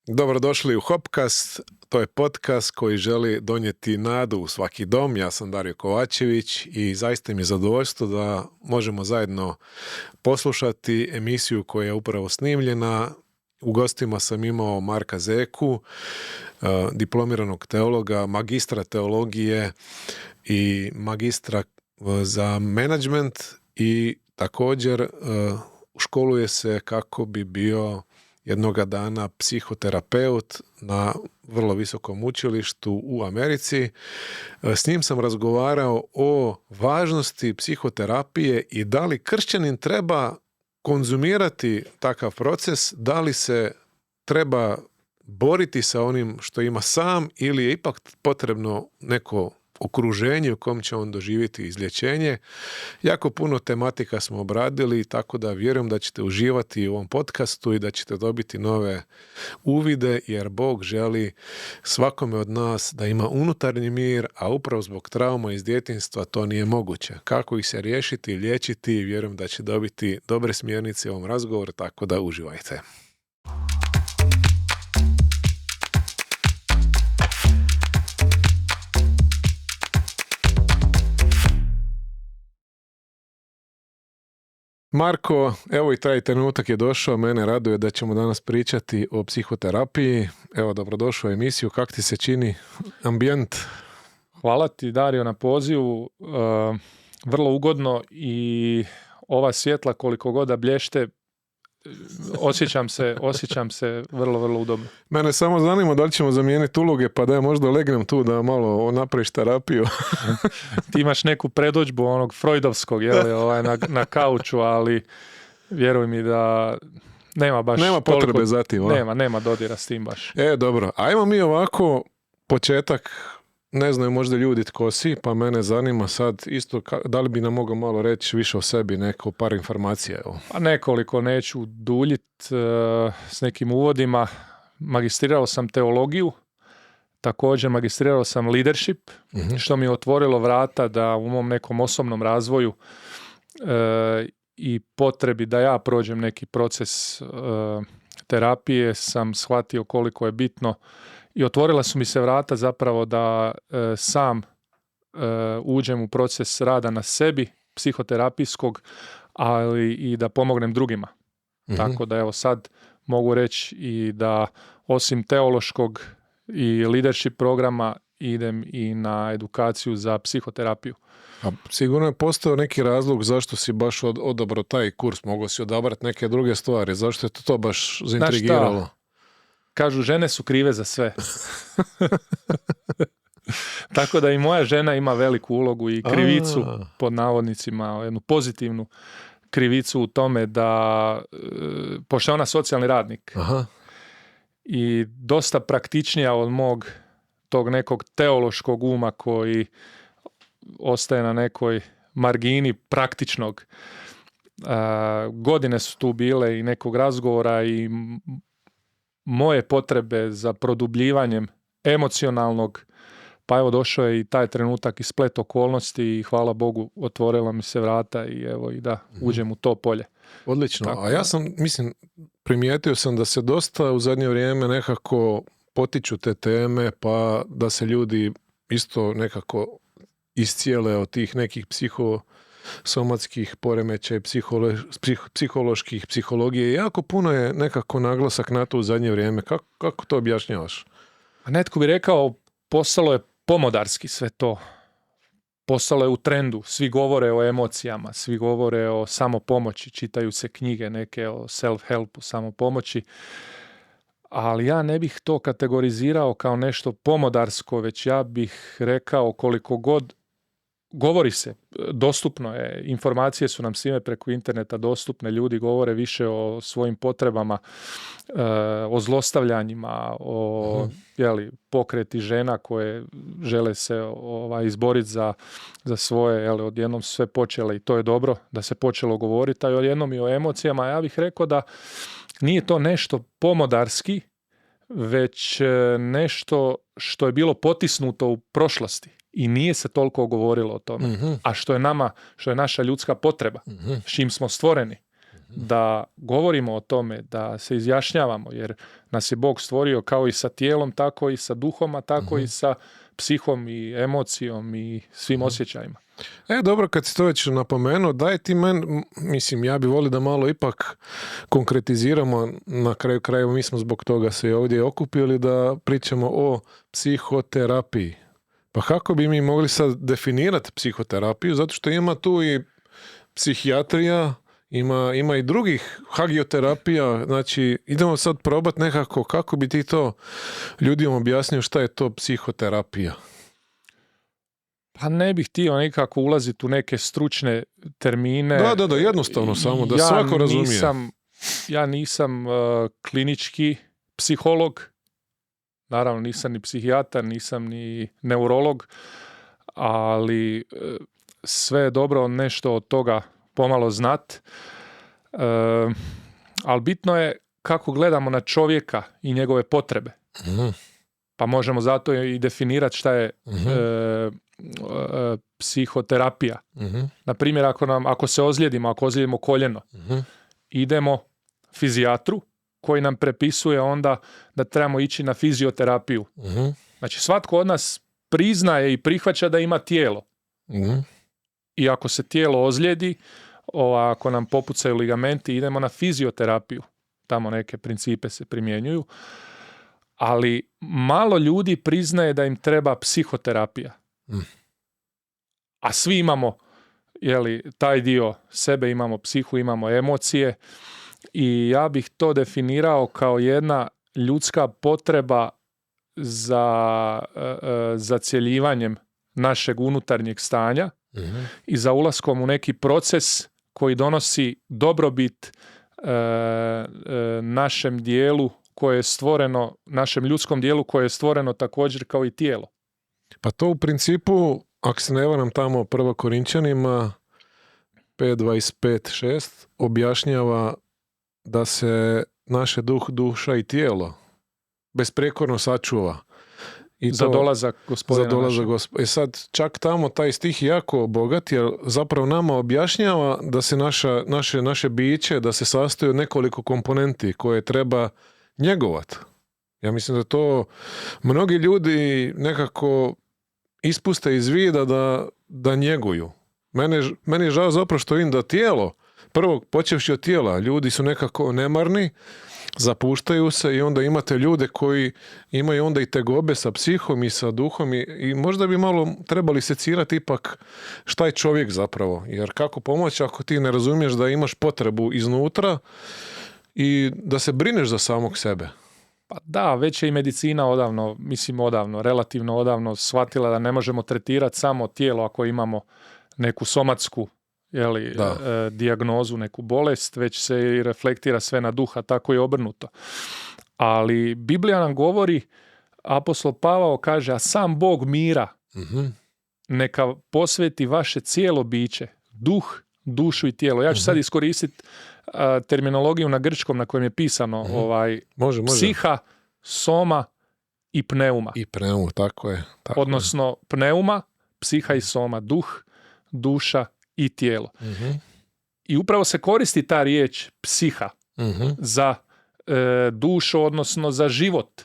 Dobrodošli u Hopcast, to je podcast koji želi donijeti nadu u svaki dom. Ja sam Dario Kovačević i zaista mi je zadovoljstvo da možemo zajedno poslušati emisiju koja je upravo snimljena. U gostima sam imao Marka Zeku, diplomiranog teologa, magistra teologije i magistra za menadžment i također školuje se kako bi bio jednoga dana psihoterapeut na vrlo visokom učilištu u Americi. S njim sam razgovarao o važnosti psihoterapije i da li kršćanin treba konzumirati takav proces, da li se treba boriti sa onim što ima sam ili je ipak potrebno neko okruženje u kom će on doživjeti izlječenje. Jako puno tematika smo obradili, tako da vjerujem da ćete uživati u ovom podcastu i da ćete dobiti nove uvide, jer Bog želi svakome od nas da ima unutarnji mir, a upravo zbog trauma iz djetinjstva to nije moguće. Kako ih se riješiti i liječiti, vjerujem da će dobiti dobre smjernice u ovom razgovoru, tako da uživajte. Marko, evo i taj trenutak je došao, mene raduje da ćemo danas pričati o psihoterapiji. Evo, dobrodošao u emisiju, kako ti se čini ambijent? Hvala ti, Dario, na pozivu. Vrlo ugodno i ova svjetla koliko god da blješte, osjećam se vrlo, vrlo udobno. Mene samo zanima da li ćemo zamijeniti uloge, pa da ja možda legnem tu da malo napraviš terapiju. Ti imaš neku predodžbu onog freudovskog na kauču, ali vjeruj mi da nema potrebe toliko, za tim. Nema dodira s tim baš. Dobro, ajmo mi ovako početak. Ne znaju možda ljudi tko si, pa mene zanima sad isto da li bi nam mogao malo reći više o sebi, neko par informacija. Evo. Pa nekoliko, neću duljit s nekim uvodima. Magistrirao sam teologiju, također magistrirao sam leadership, što mi je otvorilo vrata da u mom nekom osobnom razvoju i potrebi da ja prođem neki proces terapije sam shvatio koliko je bitno i otvorila su mi se vrata zapravo da sam uđem u proces rada na sebi, psihoterapijskog, ali i da pomognem drugima. Tako da evo sad mogu reći i da osim teološkog i leadership programa idem i na edukaciju za psihoterapiju. A sigurno je postao neki razlog zašto si baš odabrao taj kurs, mogao si odabrati neke druge stvari, zašto je to baš zaintrigiralo? Znaš šta? Kažu, žene su krive za sve. Tako da i moja žena ima veliku ulogu i krivicu, pod navodnicima, jednu pozitivnu krivicu u tome da, pošto je ona socijalni radnik i dosta praktičnija od mog tog nekog teološkog uma koji ostaje na nekoj margini praktičnog. Godine su tu bile i nekog razgovora i moje potrebe za produbljivanjem emocionalnog, pa evo došao je i taj trenutak i splet okolnosti i hvala Bogu otvorila mi se vrata i evo i da uđem u to polje. Odlično, tako a ja sam, primijetio sam da se dosta u zadnje vrijeme nekako potiču te teme, pa da se ljudi isto nekako iscijele od tih nekih psihosomatskih poremećaja, psiholoških, psihologije. Jako puno je nekako naglasak na to u zadnje vrijeme. Kako to objašnjavaš? A netko bi rekao, postalo je pomodarski sve to. Postalo je u trendu. Svi govore o emocijama, svi govore o samopomoći, čitaju se knjige neke o self-helpu, samopomoći. Ali ja ne bih to kategorizirao kao nešto pomodarsko, već ja bih rekao koliko god govori se, dostupno je, informacije su nam svime preko interneta dostupne, ljudi govore više o svojim potrebama, o zlostavljanjima, o pokreti žena koje žele se izboriti za svoje, odjednom sve počele i to je dobro da se počelo govoriti, a odjednom i o emocijama. Ja bih rekao da nije to nešto pomodarski, već nešto što je bilo potisnuto u prošlosti. I nije se toliko govorilo o tome. A što je naša ljudska potreba, s čim smo stvoreni. da govorimo o tome, da se izjašnjavamo, jer nas je Bog stvorio kao i sa tijelom, tako i sa duhom, a tako i sa psihom i emocijom i svim osjećajima. Dobro, kad si to već napomenuo, daj ti mislim, ja bi volio da malo ipak konkretiziramo, na kraju krajeva mi smo zbog toga se ovdje okupili, da pričamo o psihoterapiji. Pa kako bi mi mogli sad definirati psihoterapiju? Zato što ima tu i psihijatrija, ima i drugih hagioterapija, znači idemo sad probati nekako kako bi ti to ljudima objasnio šta je to psihoterapija. Pa ne bih htio nekako ulaziti u neke stručne termine. Da, jednostavno samo da svako razumije. Ja nisam klinički psiholog, naravno nisam ni psihijatar, nisam ni neurolog, ali sve je dobro nešto od toga pomalo znat. Ali bitno je kako gledamo na čovjeka i njegove potrebe. Pa možemo zato i definirati šta je psihoterapija. Na primjer, ako se ozlijedimo, ako ozlijedimo koljeno, idemo fizijatru koji nam prepisuje onda da trebamo ići na fizioterapiju. Znači, svatko od nas priznaje i prihvaća da ima tijelo. I ako se tijelo ozlijedi, ako nam popucaju ligamenti, idemo na fizioterapiju. Tamo neke principe se primjenjuju. Ali malo ljudi priznaje da im treba psihoterapija. A svi imamo taj dio sebe, imamo psihu, imamo emocije i ja bih to definirao kao jedna ljudska potreba za zacjeljivanjem našeg unutarnjeg stanja i za ulaskom u neki proces koji donosi dobrobit našem dijelu koje je stvoreno, našem ljudskom dijelu koje je stvoreno također kao i tijelo. Pa to u principu, ako se ne varam tamo prvo Korinčanima 5.25.6 objašnjava da se naše duh, duša i tijelo besprijekorno sačuva. I za dolazak Gospodina našeg. Sad čak tamo taj stih je jako bogat jer zapravo nama objašnjava da se naše biće, da se sastoji od nekoliko komponenti koje treba njegovati. Ja mislim da to mnogi ljudi nekako ispuste iz vida da njeguju. Meni je žao zapravo što vidim da tijelo, prvo počevši od tijela, ljudi su nekako nemarni, zapuštaju se i onda imate ljude koji imaju onda i tegobe sa psihom i sa duhom i možda bi malo trebali secirati ipak šta je čovjek zapravo. Jer kako pomoći ako ti ne razumiješ da imaš potrebu iznutra i da se brineš za samog sebe? Pa da, već je i medicina relativno odavno shvatila da ne možemo tretirati samo tijelo ako imamo neku somatsku dijagnozu, neku bolest, već se i reflektira sve na duha, tako i obrnuto. Ali Biblija nam govori, apostol Pavao kaže, a sam Bog mira neka posveti vaše cijelo biće, duh, dušu i tijelo. Ja ću sad iskoristiti terminologiju na grčkom na kojem je pisano može. Psiha, soma i pneuma. I pneuma, tako je. Odnosno pneuma, psiha i soma, duh, duša i tijelo. I upravo se koristi ta riječ psiha za dušu, odnosno za život.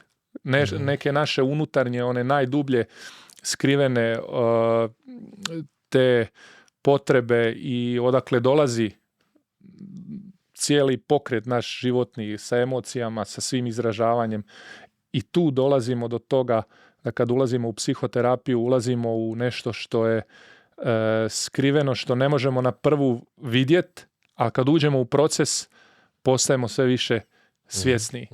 Neke naše unutarnje, one najdublje skrivene te potrebe i odakle dolazi cijeli pokret naš životni sa emocijama, sa svim izražavanjem. I tu dolazimo do toga da kad ulazimo u psihoterapiju, ulazimo u nešto što je skriveno, što ne možemo na prvu vidjeti, a kad uđemo u proces postajemo sve više svjesniji.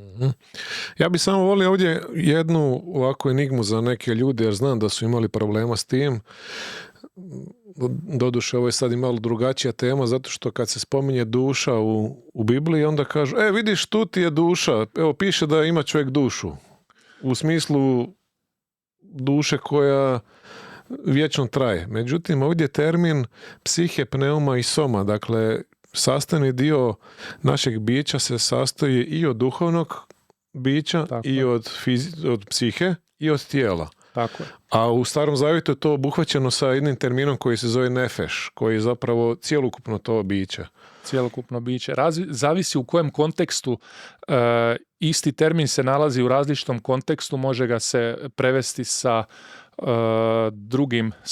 Ja bih samo volio ovdje jednu ovakvu enigmu za neke ljude, jer znam da su imali problema s tim. Doduše, ovo je sad i malo drugačija tema, zato što kad se spominje duša u Bibliji, onda kažu, vidiš, tu ti je duša. Evo, piše da ima čovjek dušu. U smislu duše koja vječno traje. Međutim, ovdje termin psihe, pneuma i soma, dakle, sastavni dio našeg bića se sastoji i od duhovnog bića, i od psihe i od tijela. Tako je. A u Starom Zavjetu je to obuhvaćeno sa jednim terminom koji se zove nefeš, koji je zapravo cjelokupno to biće. Cjelokupno biće. Zavisi u kojem kontekstu isti termin se nalazi u različitom kontekstu, može ga se prevesti sa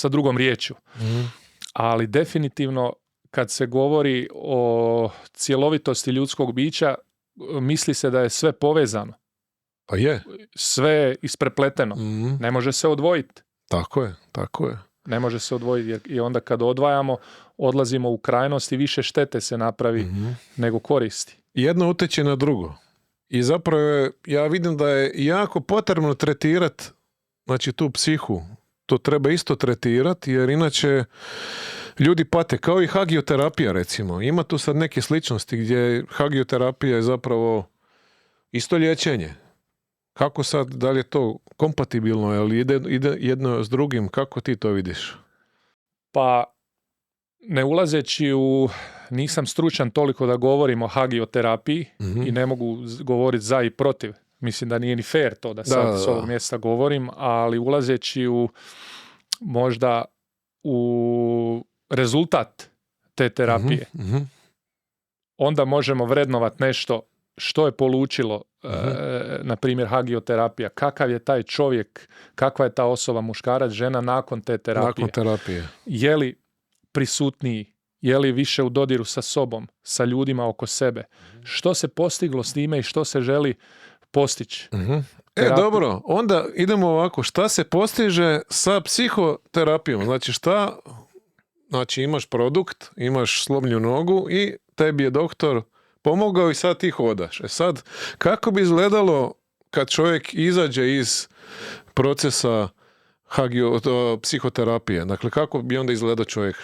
drugom riječju. Ali definitivno kad se govori o cjelovitosti ljudskog bića, misli se da je sve povezano. Pa je. Sve je isprepleteno. Ne može se odvojiti. Tako je. Ne može se odvojiti jer i onda kad odvajamo, odlazimo u krajnost i više štete se napravi nego koristi. Jedno uteče na drugo. I zapravo ja vidim da je jako potrebno tretirati, znači tu psihu. To treba isto tretirati jer inače ljudi pate, kao i hagioterapija recimo. Ima tu sad neke sličnosti gdje hagioterapija je zapravo isto liječenje. Kako sad, da li je to kompatibilno, ali ide jedno s drugim, kako ti to vidiš? Pa, ne ulazeći nisam stručan toliko da govorim o hagioterapiji i ne mogu govoriti za i protiv. Mislim da nije ni fair to da sad s ovog mjesta govorim, ali ulazeći možda u rezultat te terapije, onda možemo vrednovati nešto što je polučilo, na primjer, hagioterapija. Kakav je taj čovjek, kakva je ta osoba, muškarac, žena nakon te terapije. Nakon terapije. Je li prisutniji, je li više u dodiru sa sobom, sa ljudima oko sebe. Što se postiglo s time i što se želi postići. Dobro, onda idemo ovako. Šta se postiže sa psihoterapijom? Znači imaš produkt, imaš slomlju nogu i tebi je doktor pomogao i sad ti hodaš. Sad, kako bi izgledalo kad čovjek izađe iz procesa psihoterapije? Dakle, kako bi onda izgledao čovjek?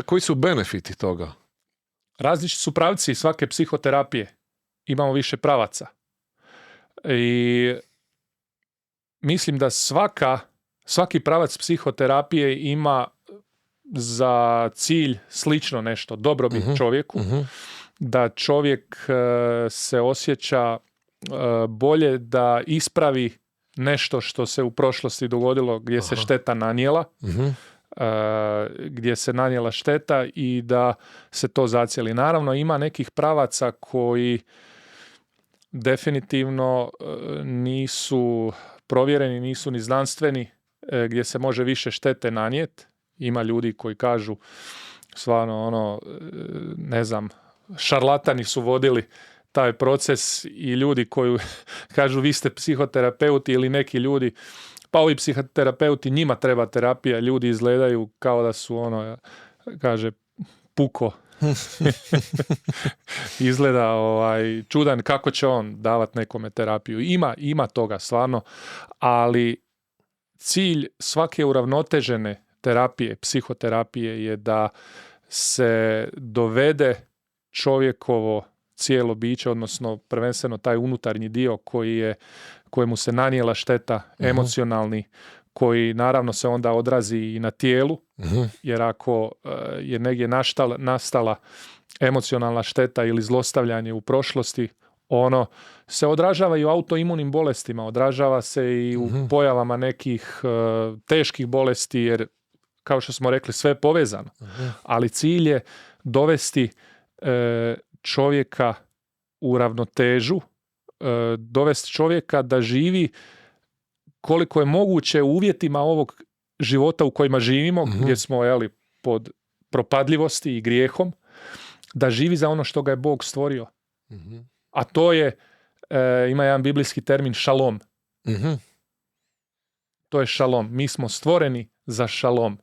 Koji su benefiti toga? Različiti su pravci svake psihoterapije. Imamo više pravaca. I mislim da svaki pravac psihoterapije ima za cilj slično nešto, dobrobit čovjeku, da čovjek se osjeća bolje, da ispravi nešto što se u prošlosti dogodilo gdje se šteta nanijela, gdje se nanijela šteta i da se to zacijeli. Naravno, ima nekih pravaca koji definitivno nisu provjereni, nisu ni znanstveni, gdje se može više štete nanijeti. Ima ljudi koji kažu stvarno ne znam, šarlatani su vodili taj proces i ljudi koji kažu vi ste psihoterapeuti ili neki ljudi, pa ovi psihoterapeuti njima treba terapija, ljudi izgledaju kao da su kaže puko. Izgleda čudan, kako će on davati nekome terapiju. Ima toga stvarno, ali cilj svake uravnotežene terapije, psihoterapije je da se dovede čovjekovo cijelo biće, odnosno prvenstveno taj unutarnji dio kojemu se nanijela šteta, emocionalni, koji naravno se onda odrazi i na tijelu, jer ako je negdje nastala emocionalna šteta ili zlostavljanje u prošlosti, ono se odražava i u autoimunim bolestima, odražava se i u pojavama nekih teških bolesti, jer kao što smo rekli, sve je povezano. Ali cilj je dovesti čovjeka u ravnotežu, dovesti čovjeka da živi koliko je moguće u uvjetima ovog života u kojima živimo, gdje smo pod propadljivosti i grijehom, da živi za ono što ga je Bog stvorio. A to je, ima jedan biblijski termin, šalom. To je šalom. Mi smo stvoreni za šalom,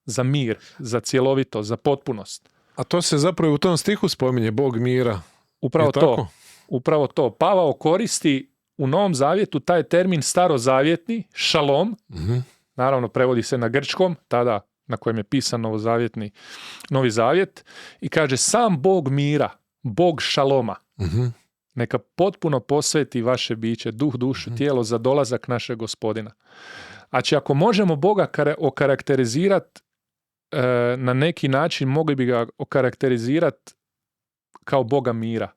za mir, za cjelovitost, za potpunost. A to se zapravo u tom stihu spominje, Bog mira. Upravo to. Pavao koristi u Novom Zavjetu taj termin starozavjetni, šalom, naravno prevodi se na grčkom, tada na kojem je pisan Novi Zavjet, i kaže sam Bog mira, Bog šaloma, neka potpuno posveti vaše biće, duh, dušu, tijelo za dolazak našeg Gospodina. Znači, ako možemo Boga okarakterizirati na neki način, mogli bi ga okarakterizirati kao Boga mira.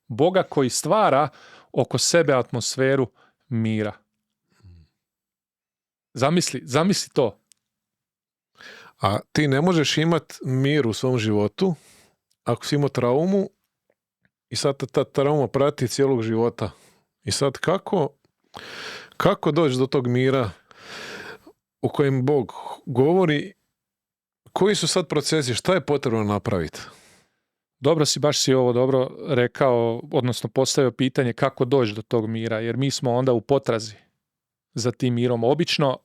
Boga koji stvara oko sebe atmosferu mira. Zamisli to. A ti ne možeš imat mir u svom životu ako si imao traumu i sad ta trauma prati cijelog života. I sad kako doći do tog mira u kojem Bog govori, koji su sad procesi, šta je potrebno napraviti? Baš si ovo dobro rekao, odnosno postavio pitanje kako doći do tog mira, jer mi smo onda u potrazi za tim mirom. Obično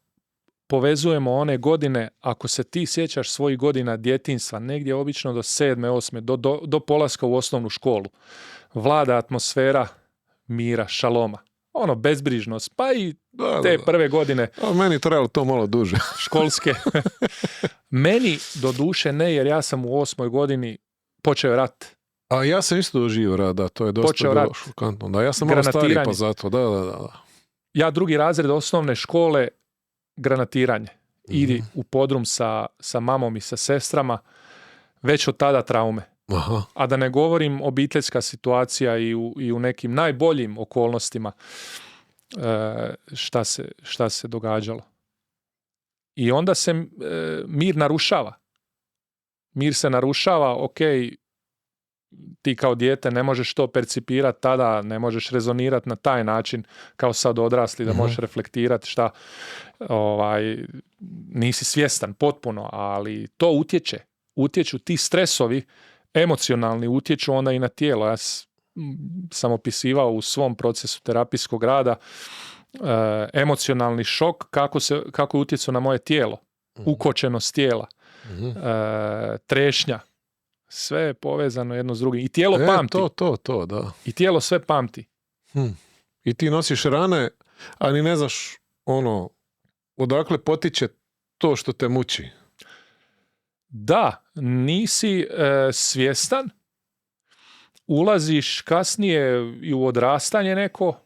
povezujemo one godine, ako se ti sjećaš svojih godina djetinjstva, negdje obično do 7. 8. do polaska u osnovnu školu, vlada atmosfera mira, šaloma. Ono, bezbrižnost, pa i te prve godine. A meni trebalo to malo duže. Školske. Meni do duše ne, jer ja sam u 8. godini počeo rat. A ja sam isto doživio rat, da, to je dosta bilo šokantno. Da, ja sam malo stariji pa zato, da. Ja 2. razred osnovne škole, granatiranje. Idi u podrum sa mamom i sa sestrama, već od tada traume. Aha. A da ne govorim obiteljska situacija i u nekim najboljim okolnostima šta se događalo. I onda se mir narušava. Mir se narušava, ok, ti kao dijete ne možeš to percipirati tada, ne možeš rezonirati na taj način kao sad odrasli, da možeš reflektirati šta, nisi svjestan potpuno, ali to utječu ti stresovi emocionalni, utječu onda i na tijelo. Ja sam opisivao u svom procesu terapijskog rada emocionalni šok, kako je utjecao na moje tijelo, ukočenost tijela, trešnja, sve je povezano jedno s drugim. I tijelo pamti. To, da. I tijelo sve pamti. I ti nosiš rane, a ni ne znaš odakle potiče to što te muči. Da, nisi svjestan, ulaziš kasnije i u odrastanje neko,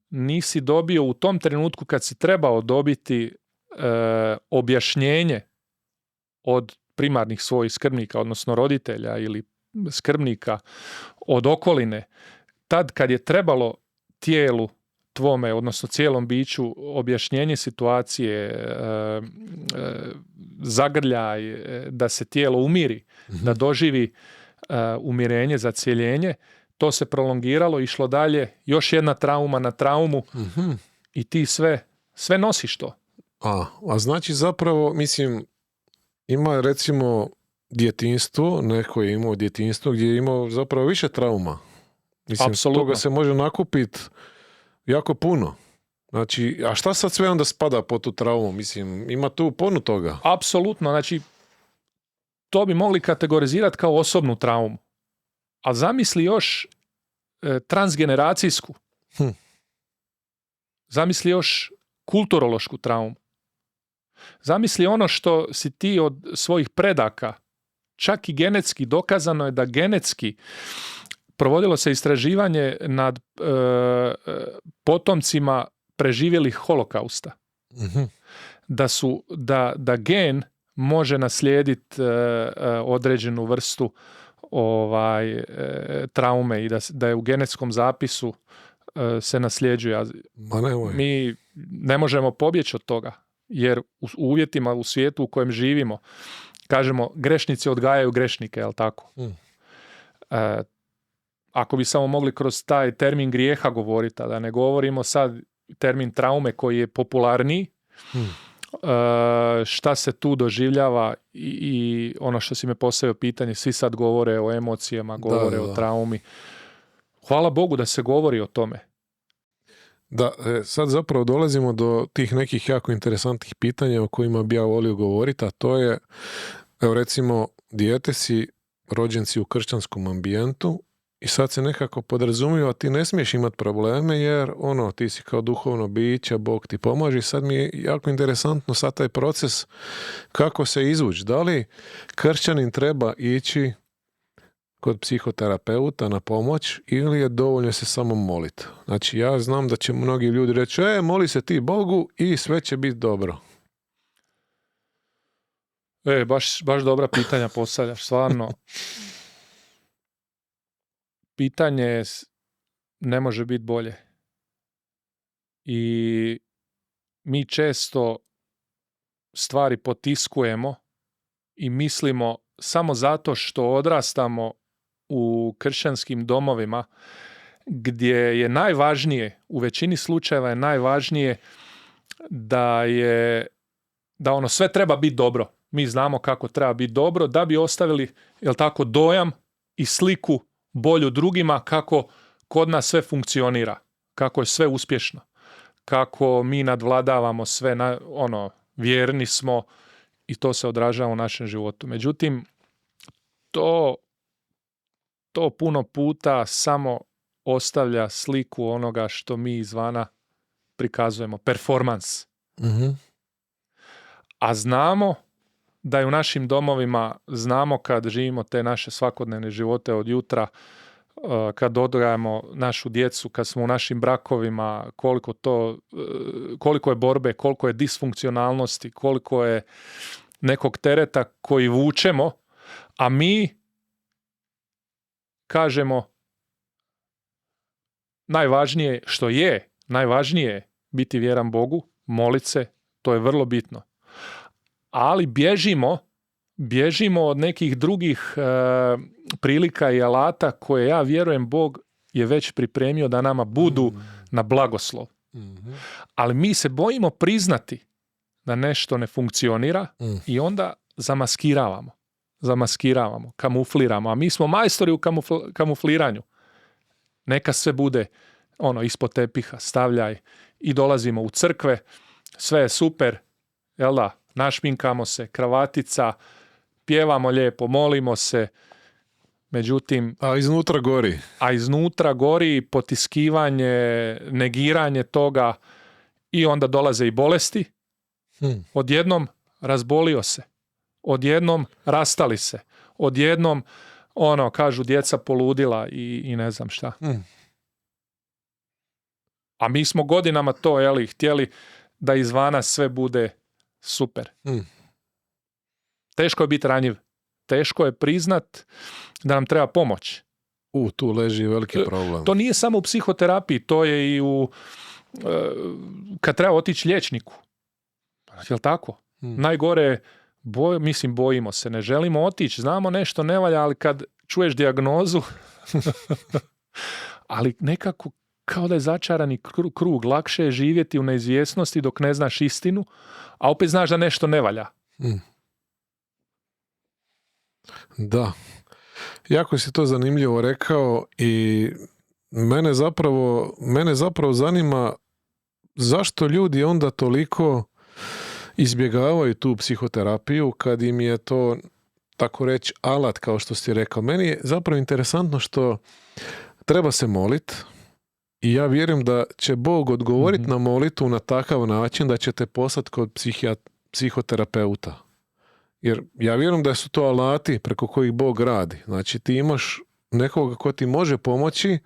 nisi dobio u tom trenutku kad si trebao dobiti objašnjenje od primarnih svojih skrbnika, odnosno roditelja ili skrbnika, od okoline, tad kad je trebalo tijelu tvome, odnosno cijelom biću, objašnjenje situacije, zagrljaj, da se tijelo umiri, da doživi umirenje, zacijeljenje, to se prolongiralo, išlo dalje, još jedna trauma na traumu i ti sve nosiš to. A znači zapravo, mislim, ima recimo djetinjstvo, neko je imao djetinjstvo gdje je imao zapravo više trauma. Mislim, apsolutno. Toga se može nakupiti jako puno. Znači, a šta sad sve onda spada pod tu traumu? Mislim, ima tu puno toga. Apsolutno, znači, to bi mogli kategorizirati kao osobnu traumu. A zamisli još transgeneracijsku. Zamisli još kulturološku traumu. Zamisli ono što si ti od svojih predaka, čak i genetski, dokazano je da genetski provodilo se istraživanje nad potomcima preživjelih holokausta. Da gen može naslijediti određenu vrstu traume i da je u genetskom zapisu se nasljeđuje. Mi ne možemo pobjeći od toga, jer u uvjetima u svijetu u kojem živimo, kažemo, grešnici odgajaju grešnike, jel tako? Ako bi samo mogli kroz taj termin grijeha govoriti, a da ne govorimo sad termin traume koji je popularniji, šta se tu doživljava i ono što si me postavio pitanje, svi sad govore o emocijama, govore o traumi. Hvala Bogu da se govori o tome. Da, sad zapravo dolazimo do tih nekih jako interesantnih pitanja o kojima bi ja volio govoriti, a to je, evo recimo, dijete si, rođen si u kršćanskom ambijentu i sad se nekako podrazumijeva ti ne smiješ imati probleme jer ti si kao duhovno biće, Bog ti pomaže i sad mi je jako interesantno sad taj proces kako se izvući. Da li kršćanin treba ići kod psihoterapeuta na pomoć ili je dovoljno se samo moliti? Znači ja znam da će mnogi ljudi reći moli se ti Bogu i sve će biti dobro. Baš dobra pitanja postavljaš, stvarno. Pitanje ne može biti bolje. I mi često stvari potiskujemo i mislimo samo zato što odrastamo u kršćanskim domovima gdje je najvažnije, u većini slučajeva je najvažnije da ono sve treba biti dobro. Mi znamo kako treba biti dobro da bi ostavili, jel tako, dojam i sliku bolju drugima kako kod nas sve funkcionira, kako je sve uspješno, kako mi nadvladavamo sve, vjerni smo i to se odražava u našem životu. Međutim, to puno puta samo ostavlja sliku onoga što mi izvana prikazujemo, performans. Mm-hmm. A znamo da je u našim domovima, znamo kad živimo te naše svakodnevne živote od jutra, kad odgajamo našu djecu, kad smo u našim brakovima, koliko je borbe, koliko je disfunkcionalnosti, koliko je nekog tereta koji vučemo, a mi kažemo najvažnije je biti vjeran Bogu, molit se, to je vrlo bitno. Ali bježimo od nekih drugih prilika i alata koje ja vjerujem Bog je već pripremio da nama budu na blagoslov. Mm-hmm. Ali mi se bojimo priznati da nešto ne funkcionira i onda zamaskiravamo, kamufliramo. A mi smo majstori u kamufliranju. Neka sve bude ispod tepiha, stavljaj, i dolazimo u crkve, sve je super, jel da, našminkamo se, kravatica, pjevamo lijepo, molimo se, međutim... A iznutra gori potiskivanje, negiranje toga i onda dolaze i bolesti. Odjednom razbolio se, odjednom rastali se, odjednom kažu djeca poludila i ne znam šta. A mi smo godinama to htjeli da izvana sve bude super. Teško je biti ranjiv. Teško je priznat da nam treba pomoć. Tu leži veliki problem. To nije samo u psihoterapiji, to je i kad treba otići liječniku. Jel tako? Najgore, bojimo se, ne želimo otići, znamo nešto ne valja, ali kad čuješ dijagnozu, ali nekako kao da je začarani krug, lakše je živjeti u neizvjesnosti dok ne znaš istinu, a opet znaš da nešto ne valja. Da. Jako si to zanimljivo rekao i mene zapravo zanima zašto ljudi onda toliko izbjegavaju tu psihoterapiju kad im je to, tako reći, alat, kao što si rekao. Meni je zapravo interesantno što treba se moliti i ja vjerujem da će Bog odgovoriti na molitvu na takav način da će te poslati kod psihoterapeuta. Jer ja vjerujem da su to alati preko kojih Bog radi. Znači ti imaš nekoga ko ti može pomoći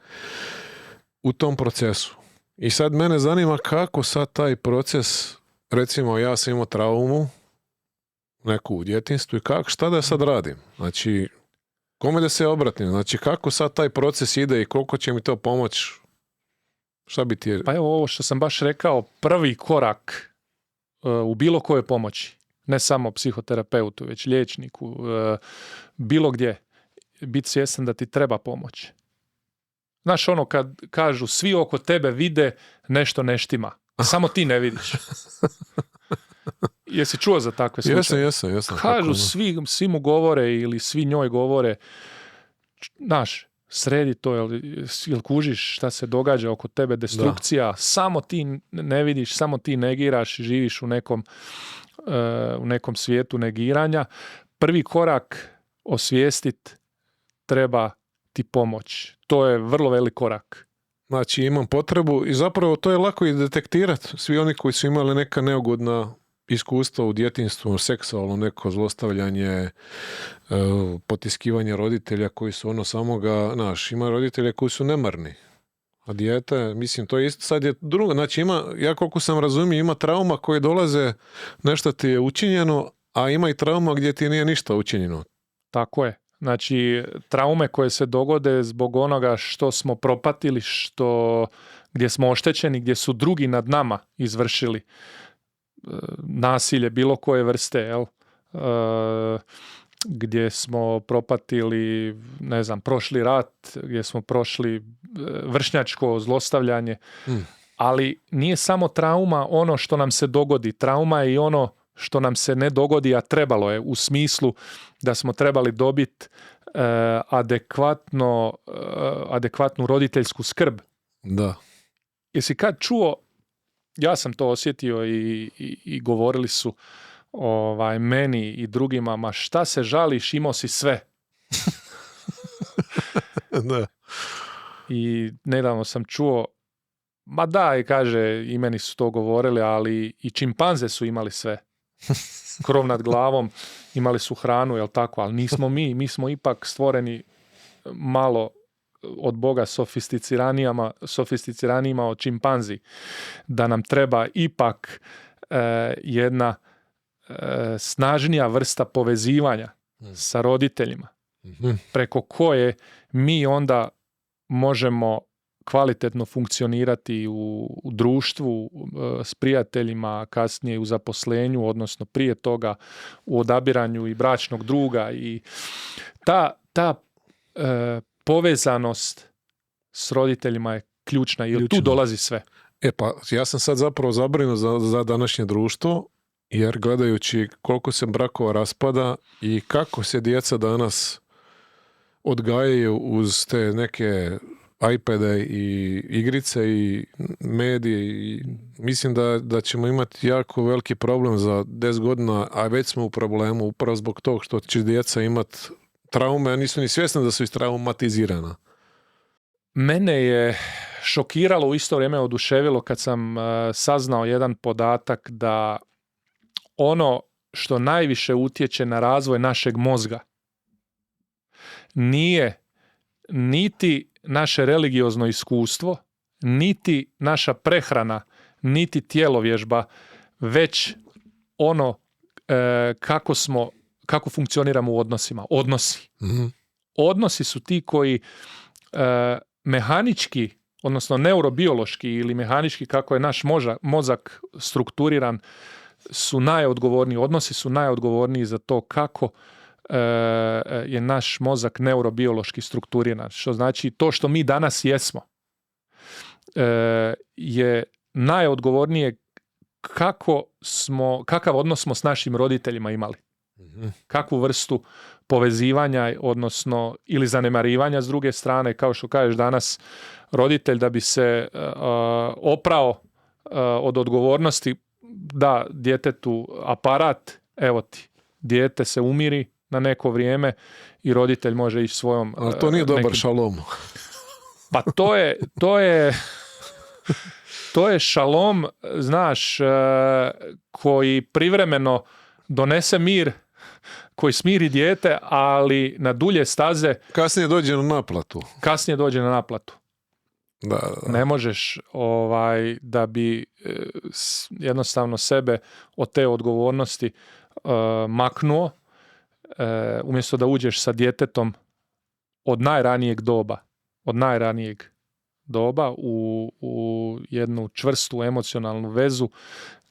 u tom procesu. I sad mene zanima kako sad taj proces, recimo ja sam imao traumu neku u djetinjstvu i šta da sad radim? Znači, kome da se obratim? Znači, kako sad taj proces ide i koliko će mi to pomoći? Šta bi ti... Pa evo ovo što sam baš rekao, prvi korak u bilo kojoj pomoći, ne samo psihoterapeutu, već liječniku, bilo gdje, biti svjestan da ti treba pomoć. Znaš kad kažu svi oko tebe vide nešto ne štima, samo ti ne vidiš. Jesi čuo za takve slučaje? Jesam. Kažu svi mu govore ili svi njoj govore, znaš, sredi to, jel kužiš šta se događa oko tebe, destrukcija, da. Samo ti ne vidiš, samo ti negiraš i živiš u nekom svijetu negiranja. Prvi korak osvijestiti treba ti pomoć. To je vrlo velik korak. Znači imam potrebu i zapravo to je lako i detektirati. Svi oni koji su imali neka neugodna iskustva u djetinjstvu, seksualno neko zlostavljanje, potiskivanje roditelja koji su ima roditelje koji su nemarni. A dijete, mislim, to je isto, sad je drugo, znači ja koliko sam razumio, ima trauma koje dolaze, nešto ti je učinjeno, a ima i trauma gdje ti nije ništa učinjeno. Tako je. Znači, traume koje se dogode zbog onoga što smo propatili, gdje smo oštećeni, gdje su drugi nad nama izvršili nasilje bilo koje vrste, jel? Gdje smo propatili, ne znam, prošli rat, gdje smo prošli vršnjačko zlostavljanje, ali nije samo trauma ono što nam se dogodi. Trauma je i ono što nam se ne dogodi, a trebalo je, u smislu da smo trebali dobiti adekvatnu roditeljsku skrb. Da. Jesi kad čuo, ja sam to osjetio i govorili su meni i drugima, ma šta se žališ, imao si sve. Da. I nedavno sam čuo, ma da, i kaže, i meni su to govorili, ali i čimpanze su imali sve. Krov nad glavom, imali su hranu, jel tako, ali nismo mi smo ipak stvoreni malo od Boga sofisticiranijima od čimpanzi, da nam treba ipak jedna snažnija vrsta povezivanja sa roditeljima, preko koje mi onda možemo kvalitetno funkcionirati u društvu, s prijateljima, kasnije u zaposlenju, odnosno prije toga u odabiranju i bračnog druga. I ta povezanost s roditeljima je ključna jer tu dolazi sve. Pa ja sam sad zapravo zabrinut za današnje društvo, jer gledajući koliko se brakova raspada i kako se djeca danas odgajaju uz te neke iPade i igrice i medije, i mislim da ćemo imati jako veliki problem za 10 godina, a već smo u problemu upravo zbog tog što će djeca imati traume, a nisu ni svjesni da su istraumatizirana. Mene je šokiralo, u isto vrijeme oduševilo kad sam saznao jedan podatak da ono što najviše utječe na razvoj našeg mozga nije niti naše religiozno iskustvo, niti naša prehrana, niti tjelovježba, već ono kako funkcioniramo u odnosima. Odnosi. Mm-hmm. Odnosi su ti koji mehanički, odnosno neurobiološki ili mehanički, kako je naš mozak strukturiran, su najodgovorniji. Odnosi su najodgovorniji za to kako je naš mozak neurobiološki strukturiran. Što znači to što mi danas jesmo je najodgovornije kakav odnos smo s našim roditeljima imali. Mm-hmm. Kakvu vrstu povezivanja, odnosno ili zanemarivanja s druge strane, kao što kažeš danas, roditelj da bi se oprao od odgovornosti, da djetetu aparat, evo ti, dijete se umiri na neko vrijeme i roditelj može ići svojom... Ali to nije dobar šalom. Pa to je šalom, znaš, koji privremeno donese mir, koji smiri dijete, ali na dulje staze... Kasnije dođe na naplatu. Da. Ne možeš da bi jednostavno sebe od te odgovornosti maknuo, umjesto da uđeš sa djetetom od najranijeg doba u jednu čvrstu emocionalnu vezu.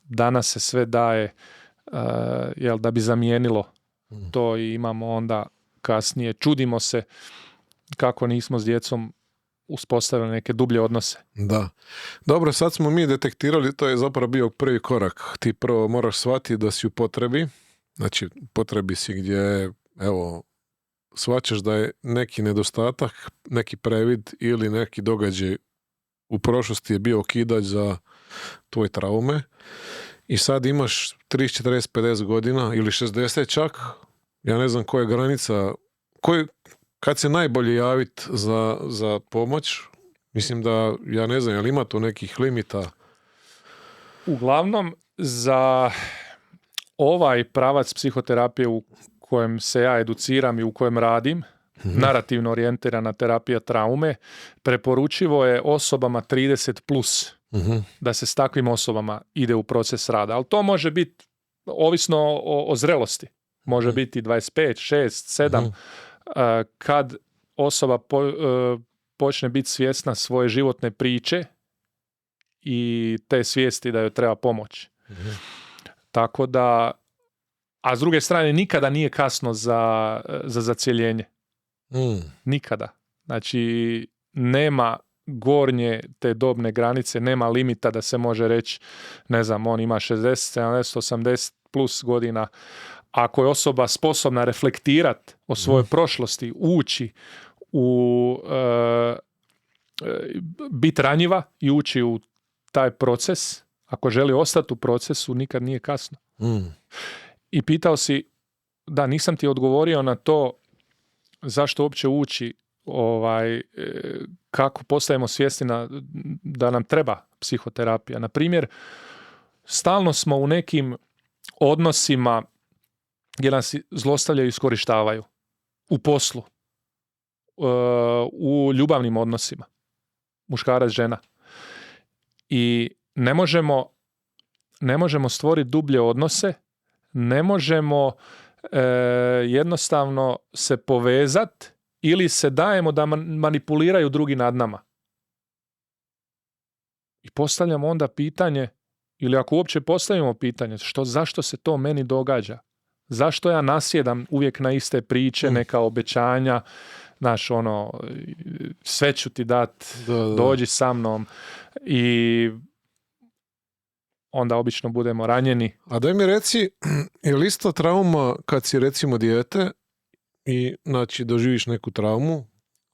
Danas se sve daje da bi zamijenilo to, i imamo onda kasnije, čudimo se kako nismo s djecom uspostavili neke dublje odnose. Da. Dobro, sad smo mi detektirali, to je zapravo bio prvi korak. Ti prvo moraš shvatiti da si u potrebi, znači potrebi si gdje, evo, shvaćaš da je neki nedostatak, neki previd ili neki događaj u prošlosti je bio okidač za tvoje traume i sad imaš 30, 40, 50 godina ili 60 čak, ja ne znam koja je granica, kad se najbolje javiti za pomoć, mislim da, ja ne znam, je li ima tu nekih limita? Uglavnom, za ovaj pravac psihoterapije u kojem se ja educiram i u kojem radim, narativno orijentirana terapija traume, preporučivo je osobama 30 plus da se s takvim osobama ide u proces rada. Ali to može biti ovisno o zrelosti. Može biti 25, 6, 7, kad osoba počne biti svjesna svoje životne priče i te svijesti da joj treba pomoć. Tako da, a s druge strane nikada nije kasno za zacjeljenje. Nikada. Znači, nema gornje te dobne granice, nema limita da se može reći, ne znam, on ima 60, 70, 80 plus godina. Ako je osoba sposobna reflektirati o svojoj prošlosti, ući u biti ranjiva i ući u taj proces, ako želi ostati u procesu, nikad nije kasno. I pitao si, da, nisam ti odgovorio na to zašto uopće ući, kako postajemo svjesni da nam treba psihoterapija. Na primjer, stalno smo u nekim odnosima gdje nas zlostavljaju i iskorištavaju. U poslu, u ljubavnim odnosima, muškarac, žena. I ne možemo stvoriti dublje odnose, ne možemo jednostavno se povezati ili se dajemo da manipuliraju drugi nad nama. I postavljamo onda pitanje, ili ako uopće postavimo pitanje, zašto se to meni događa? Zašto ja nasjedam uvijek na iste priče, neka obećanja, znaš, sve ću ti dat, dođi sa mnom, i onda obično budemo ranjeni. A daj mi reci, je li isto trauma kad si recimo dijete i znači doživiš neku traumu,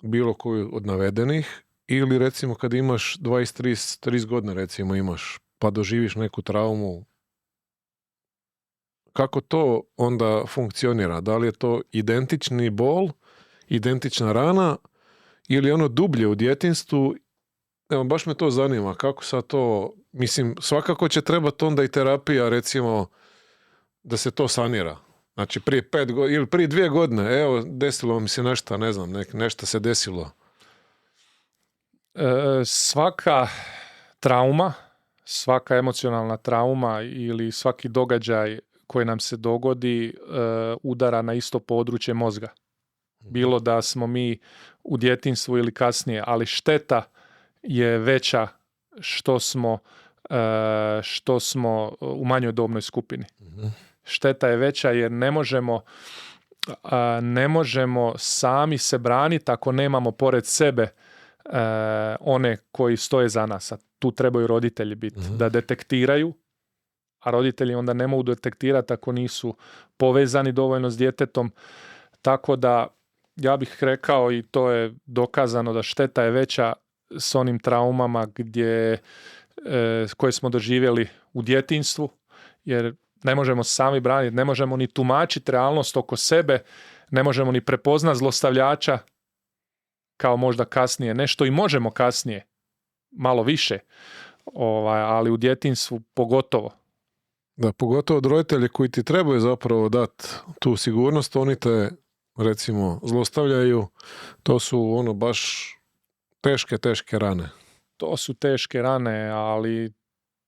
bilo koju od navedenih, ili recimo kad imaš 20-30 godina recimo imaš, pa doživiš neku traumu, kako to onda funkcionira? Da li je to identični bol, identična rana, ili ono dublje u djetinjstvu? Evo, baš me to zanima, kako sad to, mislim, svakako će trebati onda i terapija, recimo, da se to sanira. Znači, prije 5 godina, ili prije 2 godine, evo, desilo mi se nešto, ne znam, nešto se desilo. Svaka trauma, svaka emocionalna trauma ili svaki događaj koji nam se dogodi udara na isto područje mozga. Bilo da smo mi u djetinjstvu ili kasnije, ali šteta je veća što smo u manjoj dobnoj skupini. Šteta je veća jer ne možemo sami se braniti ako nemamo pored sebe one koji stoje za nas. A tu trebaju roditelji biti, da detektiraju, a roditelji onda ne mogu detektirati ako nisu povezani dovoljno s djetetom. Tako da ja bih rekao, i to je dokazano, da šteta je veća s onim traumama koje smo doživjeli u djetinjstvu, jer ne možemo sami braniti, ne možemo ni tumačiti realnost oko sebe, ne možemo ni prepoznati zlostavljača kao možda kasnije. Nešto i možemo kasnije, malo više, ali u djetinjstvu pogotovo. Da, pogotovo od roditelja koji ti trebaju zapravo dati tu sigurnost, oni te, recimo, zlostavljaju, to su baš teške rane. To su teške rane, ali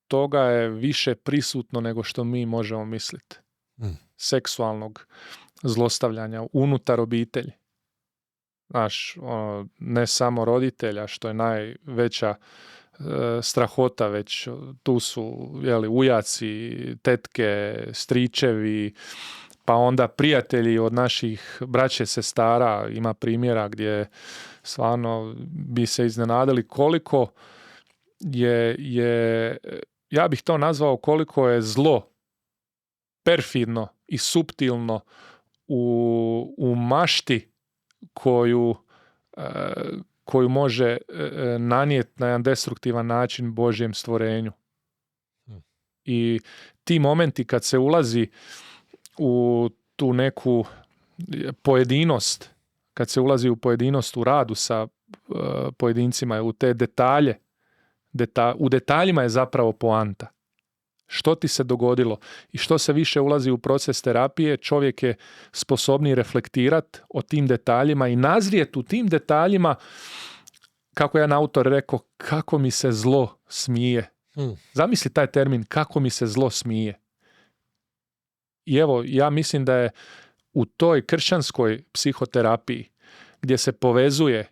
toga je više prisutno nego što mi možemo misliti. Seksualnog zlostavljanja unutar obitelji. Znaš, ne samo roditelja, što je najveća strahota, već tu su ujaci, tetke, stričevi, pa onda prijatelji od naših braće, sestara. Ima primjera gdje stvarno bi se iznenadili koliko je, ja bih to nazvao, koliko je zlo perfidno i suptilno u mašti koju može nanijeti na jedan destruktivan način Božjem stvorenju. I ti momenti kad se ulazi u tu neku pojedinost, kad se ulazi u pojedinost u radu sa pojedincima, u te detalje, u detaljima je zapravo poanta. Što ti se dogodilo? I što se više ulazi u proces terapije, čovjek je sposobniji reflektirati o tim detaljima i nazrijeti u tim detaljima, kako je jedan autor rekao, kako mi se zlo smije. Zamisli taj termin, kako mi se zlo smije. I evo, ja mislim da je u toj kršćanskoj psihoterapiji, gdje se povezuje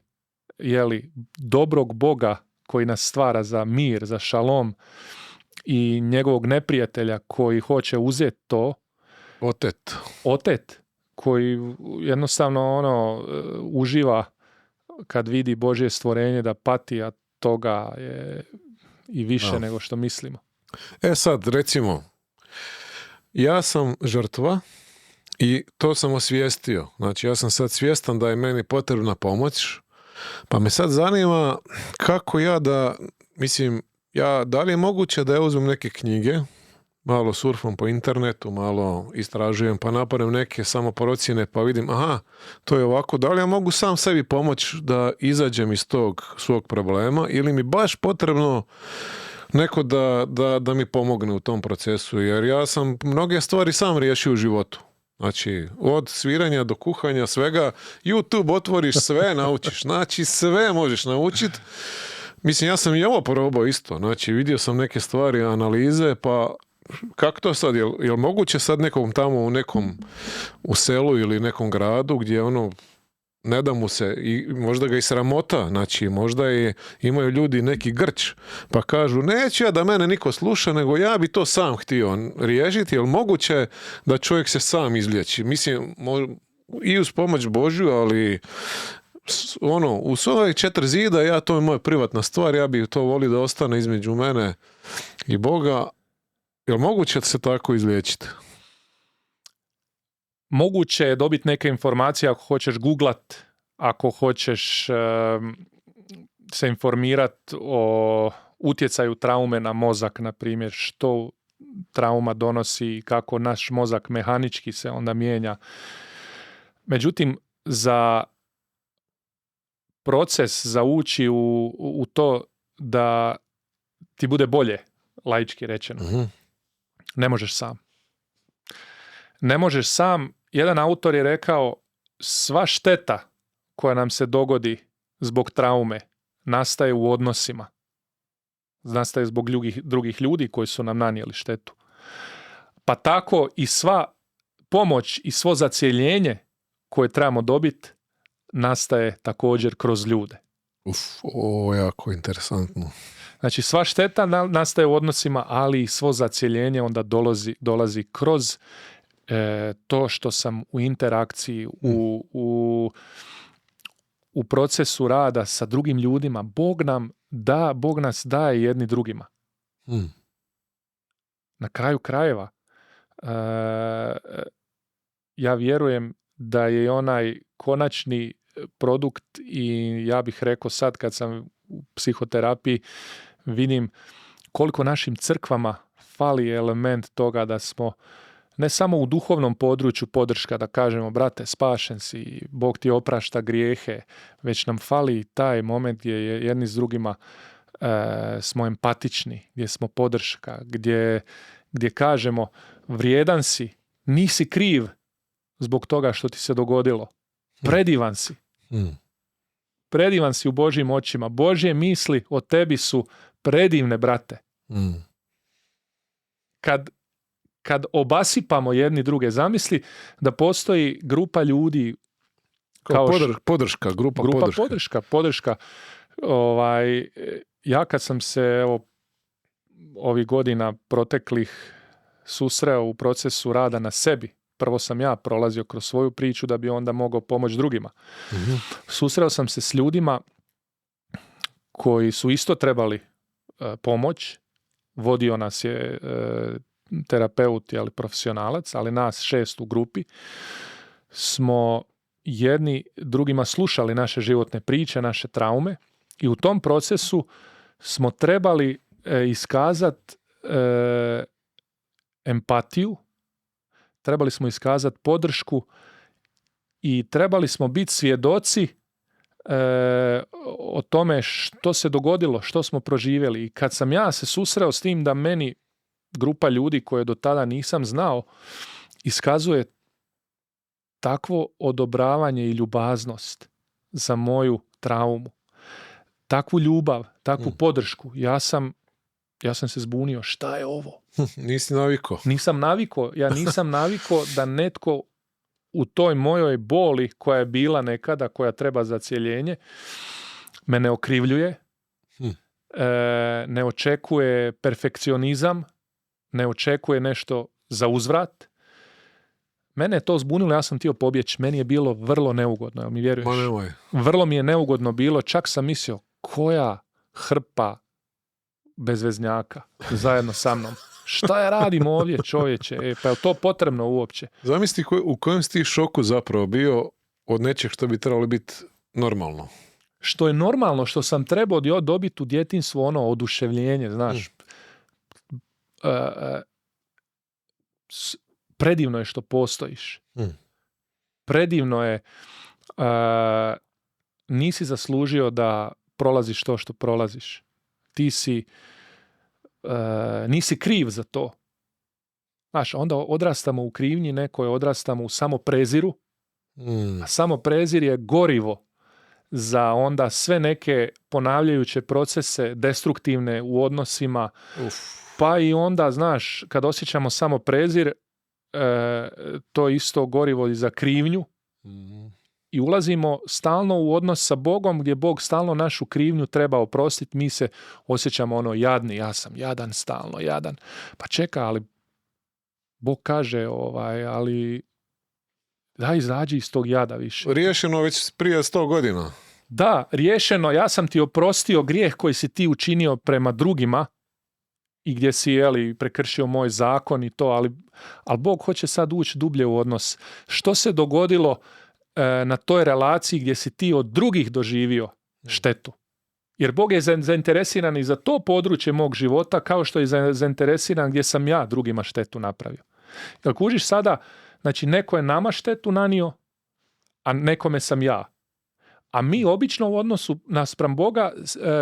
dobrog Boga koji nas stvara za mir, za šalom, i njegovog neprijatelja koji hoće uzeti to, otet, koji jednostavno uživa kad vidi Božje stvorenje da pati, a toga je i više nego što mislimo. Sad, recimo, ja sam žrtva i to sam osvijestio. Znači, ja sam sad svjestan da je meni potrebna pomoć, pa me sad zanima kako da li je moguće da ja uzmem neke knjige, malo surfam po internetu, malo istražujem, pa napravim neke samoprocjene, pa vidim, to je ovako, da li ja mogu sam sebi pomoći da izađem iz tog svog problema, ili mi baš potrebno neko da mi pomogne u tom procesu, jer ja sam mnoge stvari sam riješio u životu. Znači, od sviranja do kuhanja, svega, YouTube otvoriš, sve naučiš, znači sve možeš naučiti. Mislim, ja sam i ovo probao isto, znači vidio sam neke stvari, analize, pa kako to sad, jel moguće sad nekom tamo u selu ili nekom gradu gdje ne da mu se, i možda ga i sramota, znači možda imaju ljudi neki grč, pa kažu neću ja da mene niko sluša, nego ja bi to sam htio riješiti, jel moguće da čovjek se sam izliječi? Mislim, i uz pomoć Božju, ali u svoje 4 zida, to je moja privatna stvar, ja bi to volio da ostane između mene i Boga. Jel moguće da se tako izliječiti? Moguće je dobiti neke informacije ako hoćeš googlat, ako hoćeš se informirati o utjecaju traume na mozak, na primjer, što trauma donosi i kako naš mozak mehanički se onda mijenja. Međutim, za proces za ući u to da ti bude bolje, laički rečeno, ne možeš sam. Ne možeš sam. Jedan autor je rekao, sva šteta koja nam se dogodi zbog traume nastaje u odnosima. Nastaje zbog drugih ljudi koji su nam nanijeli štetu. Pa tako i sva pomoć i svo zacijeljenje koje trebamo dobiti nastaje također kroz ljude. Ovo je jako interesantno. Znači, sva šteta nastaje u odnosima, ali i svo zacijeljenje onda dolazi kroz to što sam u interakciji, u procesu rada sa drugim ljudima. Bog nas daje jedni drugima. Na kraju krajeva, ja vjerujem da je onaj konačni produkt, i ja bih rekao sad kad sam u psihoterapiji, vidim koliko našim crkvama fali element toga da smo ne samo u duhovnom području podrška, da kažemo brate spašen si, Bog ti oprašta grijehe, već nam fali taj moment gdje jedni s drugima smo empatični, gdje smo podrška, gdje kažemo vrijedan si, nisi kriv zbog toga što ti se dogodilo, predivan si. Predivan si u Božjim očima. Božje misli o tebi su predivne, brate. Kad obasipamo jedni druge, zamisli da postoji grupa ljudi kao grupa podrška. Ja kad sam se ovih godina proteklih susreo u procesu rada na sebi, prvo sam ja prolazio kroz svoju priču da bi onda mogao pomoći drugima. Susreo sam se s ljudima koji su isto trebali pomoć. Vodio nas je terapeut, ali profesionalac, ali nas 6 u grupi smo jedni drugima slušali naše životne priče, naše traume, i u tom procesu smo trebali iskazati empatiju, trebali smo iskazati podršku i trebali smo biti svjedoci o tome što se dogodilo, što smo proživjeli. I kad sam ja se susreo s tim da meni grupa ljudi koje do tada nisam znao iskazuje takvo odobravanje i ljubaznost za moju traumu, takvu ljubav, takvu podršku, ja sam se zbunio. Šta je ovo? Nisi navikao. Ja nisam navikao da netko u toj mojoj boli koja je bila nekada, koja treba zacijeljenje, me ne okrivljuje, ne očekuje perfekcionizam, ne očekuje nešto za uzvrat. Mene je to zbunilo, ja sam htio pobjeći. Meni je bilo vrlo neugodno, jel mi vjeruješ? Ma nemoj. Vrlo mi je neugodno bilo, čak sam mislio, koja hrpa bezveznjaka zajedno sa mnom. Šta ja radim ovdje, čovječe? Pa je li to potrebno uopće? Zamisli u kojem si ti šoku zapravo bio od nečeg što bi trebalo biti normalno. Što je normalno, što sam trebao dobiti u djetinjstvu, ono oduševljenje, znaš. Predivno je što postojiš. Predivno je, nisi zaslužio da prolaziš to što prolaziš. Ti si, nisi kriv za to. Znaš, onda odrastamo u krivnji, nekoj odrastamo u samopreziru, a samoprezir je gorivo za onda sve neke ponavljajuće procese destruktivne u odnosima. Pa i onda, znaš, kad osjećamo samoprezir, to je isto gorivo i za krivnju i ulazimo stalno u odnos sa Bogom gdje Bog stalno našu krivnju treba oprostiti. Mi se osjećamo ono jadni, ja sam jadan, stalno jadan. Pa čeka, ali Bog kaže, ali daj izađi iz tog jada više. Riješeno već prije 100 godina. Da, riješeno, ja sam ti oprostio grijeh koji si ti učinio prema drugima i gdje si prekršio moj zakon i to, ali Bog hoće sad ući dublje u odnos. Što se dogodilo na toj relaciji gdje si ti od drugih doživio štetu? Jer Bog je zainteresiran i za to područje mog života kao što je zainteresiran gdje sam ja drugima štetu napravio. Jel kužiš sada, znači neko je nama štetu nanio, a nekome sam ja. A mi obično u odnosu naspram Boga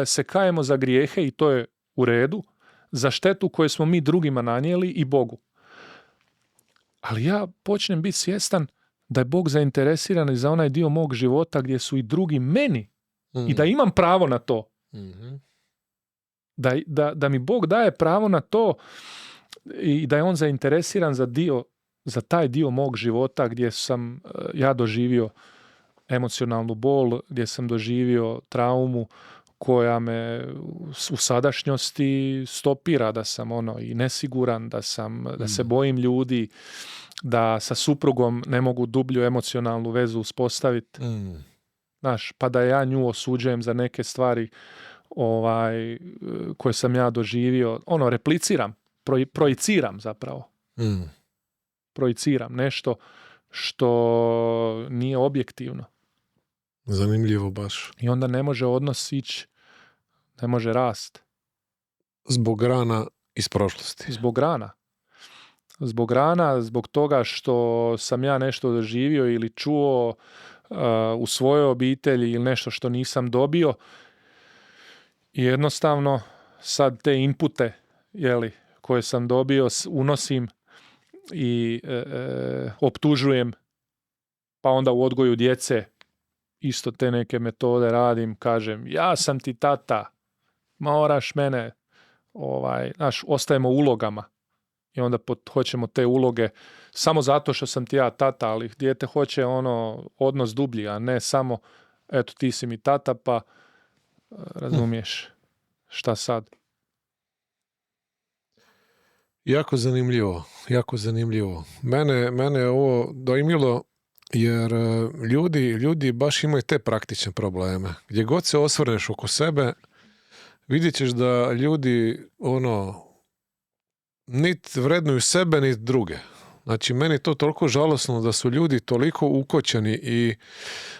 se kajemo za grijehe i to je u redu, za štetu koju smo mi drugima nanijeli i Bogu. Ali ja počnem biti svjestan da je Bog zainteresiran i za onaj dio mog života gdje su i drugi meni i da imam pravo na to. Da mi Bog daje pravo na to i da je on zainteresiran za taj dio mog života gdje sam ja doživio emocionalnu bol, gdje sam doživio traumu koja me u sadašnjosti stopira, da sam i nesiguran, da se bojim ljudi, da sa suprugom ne mogu dublju emocionalnu vezu uspostaviti. Znaš, pa da ja nju osuđujem za neke stvari koje sam ja doživio. Repliciram, projiciram zapravo. Projiciram nešto što nije objektivno. Zanimljivo baš. I onda ne može odnos ići, ne može rast. Zbog rana iz prošlosti. Zbog rana, zbog toga što sam ja nešto doživio ili čuo u svojoj obitelji ili nešto što nisam dobio. I jednostavno sad te inpute koje sam dobio unosim i optužujem, pa onda u odgoju djece isto te neke metode radim, kažem ja sam ti tata, moraš mene, ostajemo ulogama i onda hoćemo te uloge samo zato što sam ti ja tata, ali dijete hoće odnos dublji, a ne samo eto ti si mi tata pa razumiješ šta sad. Jako zanimljivo. Mene je ovo dojmilo jer ljudi baš imaju te praktične probleme. Gdje god se osvrneš oko sebe, vidjet ćeš da ljudi nit vrednuju sebe, nit druge. Znači, meni je to toliko žalosno da su ljudi toliko ukočeni i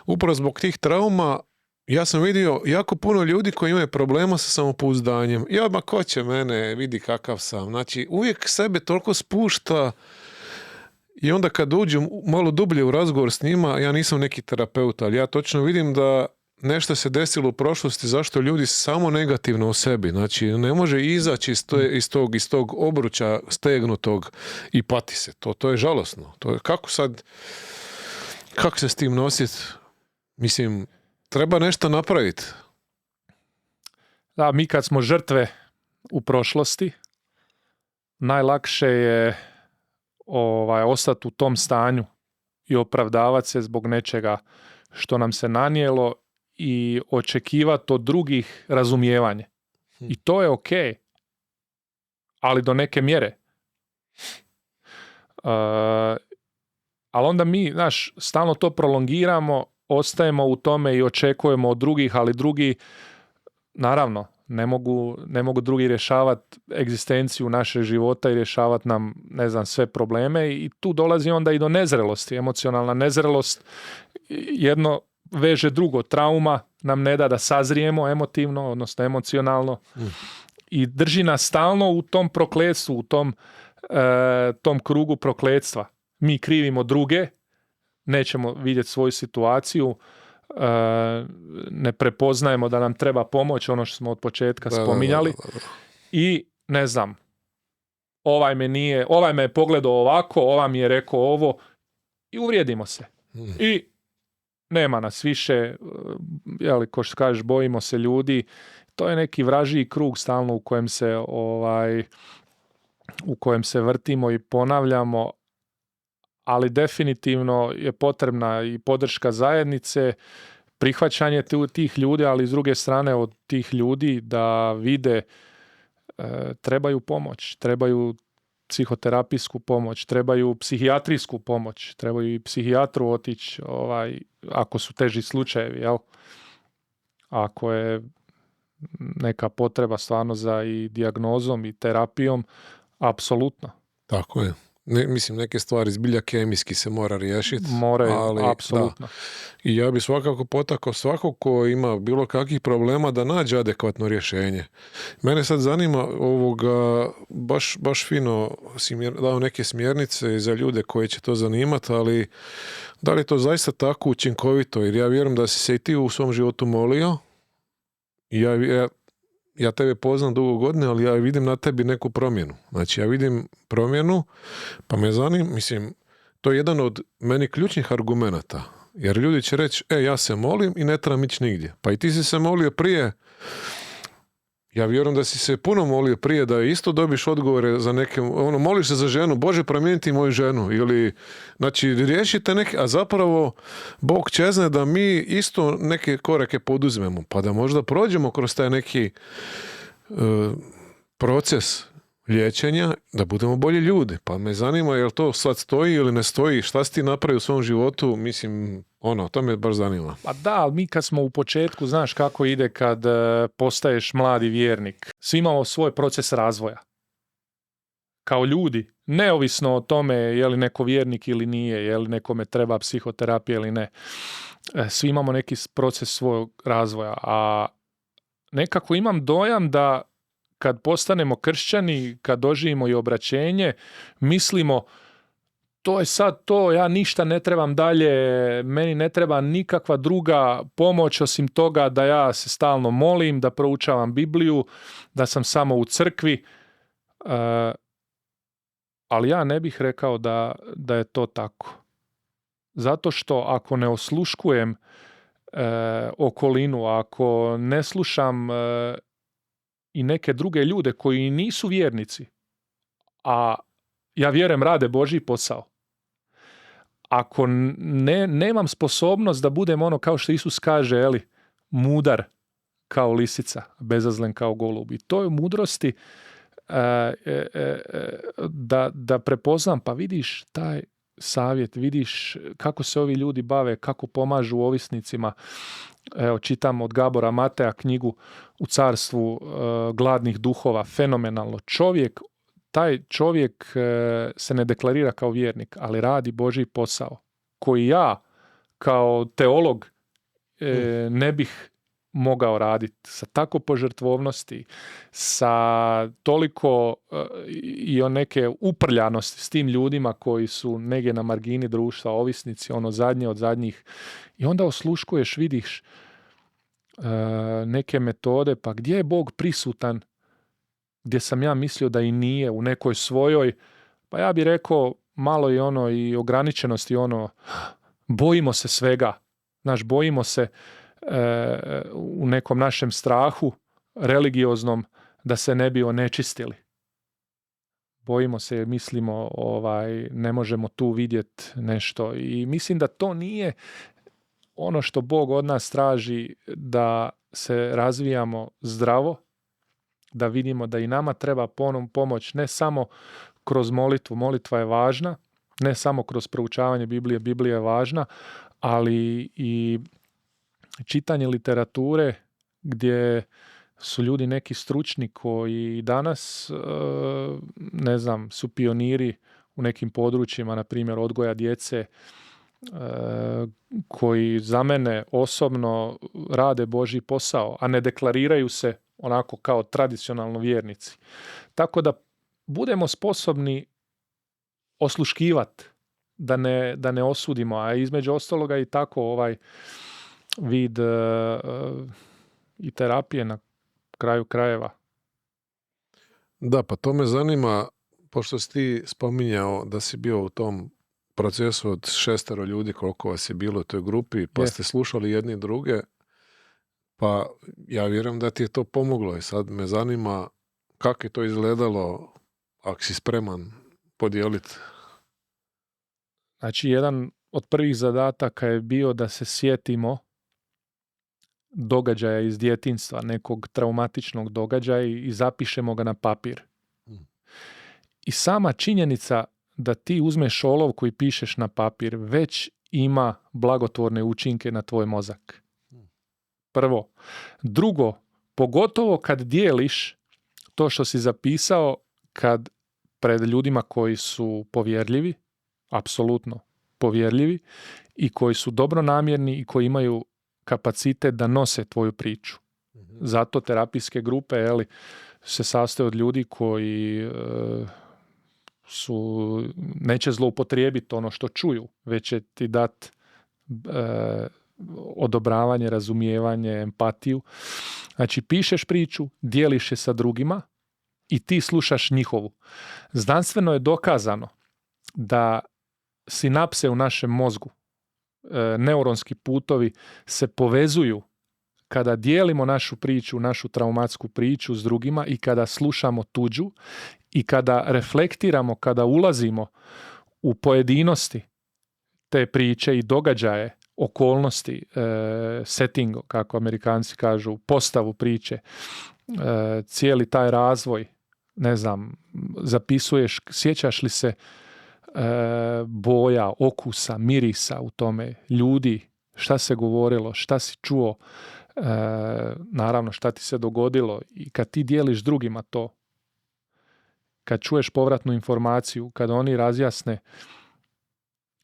upravo zbog tih trauma ja sam vidio jako puno ljudi koji imaju problema sa samopouzdanjem. Ma ko će mene, vidi kakav sam. Znači, uvijek sebe toliko spušta i onda kad uđem malo dublje u razgovor s njima, ja nisam neki terapeut, ali ja točno vidim da nešto se desilo u prošlosti zašto ljudi samo negativno o sebi. Znači, ne može izaći iz tog obruča stegnutog i pati se. To je žalosno. To je, kako se s tim nositi? Mislim, treba nešto napraviti. Da, mi kad smo žrtve u prošlosti, najlakše je ostati u tom stanju i opravdavati se zbog nečega što nam se nanijelo i očekivati od drugih razumijevanje. I to je ok. Ali do neke mjere. Ali onda mi, znaš, stalno to prolongiramo, ostajemo u tome i očekujemo od drugih, ali drugi, naravno, ne mogu drugi rješavati egzistenciju našeg života i rješavati nam, ne znam, sve probleme i tu dolazi onda i do nezrelosti. Emocionalna nezrelost jedno veže drugo. Trauma nam ne da sazrijemo emotivno, odnosno emocionalno i drži nas stalno u tom prokletstvu, u tom krugu prokletstva. Mi krivimo druge, nećemo vidjeti svoju situaciju, ne prepoznajemo da nam treba pomoć, ono što smo od početka spominjali. I ne znam, ovaj me je pogledao ovako, ovaj mi je rekao ovo i uvrijedimo se. I nema nas više, jeli, ko što kažeš, bojimo se ljudi. To je neki vražiji krug stalno u kojem se vrtimo i ponavljamo, ali definitivno je potrebna i podrška zajednice, prihvaćanje tih ljudi, ali s druge strane od tih ljudi da vide trebaju pomoć, trebaju psihoterapijsku pomoć, trebaju psihijatrijsku pomoć, trebaju i psihijatru otići ako su teži slučajevi, jel? Ako je neka potreba stvarno za i dijagnozom i terapijom, apsolutno. Tako je. Mislim, neke stvari zbilja kemijski se mora riješiti. Moraju, apsolutno. I ja bi svakako potakao svakog ko ima bilo kakvih problema da nađe adekvatno rješenje. Mene sad zanima baš fino si mi dao neke smjernice za ljude koji će to zanimati, ali da li je to zaista tako učinkovito? Jer ja vjerujem da si se i ti u svom životu molio i ja tebe poznam dugo godine, ali ja vidim na tebi neku promjenu. Znači, ja vidim promjenu, pa me zanima, mislim, to je jedan od meni ključnih argumenata. Jer ljudi će reći, ja se molim i ne trebam ići nigdje. Pa i ti si se molio prije, ja vjerujem da si se puno molio prije da isto dobiš odgovore za neke, moliš se za ženu, Bože promijeniti moju ženu, ili, znači, riješite neke, a zapravo Bog čezne da mi isto neke korake poduzmemo, pa da možda prođemo kroz taj neki proces liječenja, da budemo bolji ljudi. Pa me zanima, jel to sad stoji ili ne stoji, šta si ti napravio u svom životu, mislim, to me baš zanima. Pa da, ali mi kad smo u početku, znaš kako ide kad postaješ mladi vjernik. Svi imamo svoj proces razvoja. Kao ljudi, neovisno o tome je li neko vjernik ili nije, je li nekome treba psihoterapija ili ne. Svi imamo neki proces svog razvoja, a nekako imam dojam da kad postanemo kršćani, kad doživimo i obraćenje, mislimo to je sad to, ja ništa ne trebam dalje, meni ne treba nikakva druga pomoć osim toga da ja se stalno molim, da proučavam Bibliju, da sam samo u crkvi. Ali ja ne bih rekao da je to tako. Zato što ako ne osluškujem okolinu, ako ne slušam i neke druge ljude koji nisu vjernici, a ja vjerujem rade Božji posao, ako nemam sposobnost da budem kao što Isus kaže, mudar kao lisica, bezazlen kao golub. I to je u mudrosti da prepoznam, pa vidiš taj savjet, vidiš kako se ovi ljudi bave, kako pomažu ovisnicima. Evo, čitam od Gabora Mateja knjigu U carstvu gladnih duhova, fenomenalno. Taj čovjek se ne deklarira kao vjernik, ali radi Božji posao koji ja kao teolog ne bih mogao raditi sa tako požrtvovnosti, sa toliko i o neke uprljanosti s tim ljudima koji su negdje na margini društva, ovisnici, zadnje od zadnjih. I onda osluškuješ, vidiš neke metode, pa gdje je Bog prisutan, gdje sam ja mislio da i nije, u nekoj svojoj, pa ja bih rekao malo i ograničenosti, bojimo se svega. Bojimo se u nekom našem strahu religioznom da se ne bi onečistili. Bojimo se jer mislimo ne možemo tu vidjeti nešto i mislim da to nije ono što Bog od nas traži, da se razvijamo zdravo, da vidimo da i nama treba pomoć, ne samo kroz molitvu, molitva je važna, ne samo kroz proučavanje Biblije, Biblija je važna, ali i čitanje literature gdje su ljudi neki stručni koji danas, ne znam, su pioniri u nekim područjima, na primjer odgoja djece, koji za mene osobno rade Božji posao, a ne deklariraju se onako kao tradicionalno vjernici. Tako da budemo sposobni osluškivati, da ne osudimo, a između ostaloga i tako ovaj vid i terapije na kraju krajeva. Da, pa to me zanima, pošto si ti spominjao da si bio u tom procesu od 6 ljudi, koliko vas je bilo u toj grupi, pa ste slušali jedni druge, pa ja vjerujem da ti je to pomoglo i sad me zanima kako je to izgledalo, ako si spreman podijeliti. Znači, jedan od prvih zadataka je bio da se sjetimo događaja iz djetinjstva, nekog traumatičnog događaja i zapišemo ga na papir. I sama činjenica da ti uzmeš olovku i pišeš na papir već ima blagotvorne učinke na tvoj mozak. Prvo. Drugo, pogotovo kad dijeliš to što si zapisao kad pred ljudima koji su povjerljivi, apsolutno povjerljivi, i koji su dobronamjerni i koji imaju kapacitet da nose tvoju priču. Zato terapijske grupe se sastoje od ljudi koji neće zloupotrijebiti ono što čuju, već će ti dati odobravanje, razumijevanje, empatiju. Znači, pišeš priču, dijeliš je sa drugima i ti slušaš njihovu. Znanstveno je dokazano da sinapse u našem mozgu, neuronski putovi se povezuju kada dijelimo našu priču, našu traumatsku priču s drugima i kada slušamo tuđu i kada reflektiramo, kada ulazimo u pojedinosti te priče i događaje, okolnosti, setting, kako Amerikanci kažu, postavu priče, cijeli taj razvoj, ne znam, zapisuješ, sjećaš li se boja, okusa, mirisa u tome, ljudi, šta se govorilo, šta si čuo, naravno šta ti se dogodilo, i kad ti dijeliš drugima to, kad čuješ povratnu informaciju, kad oni razjasne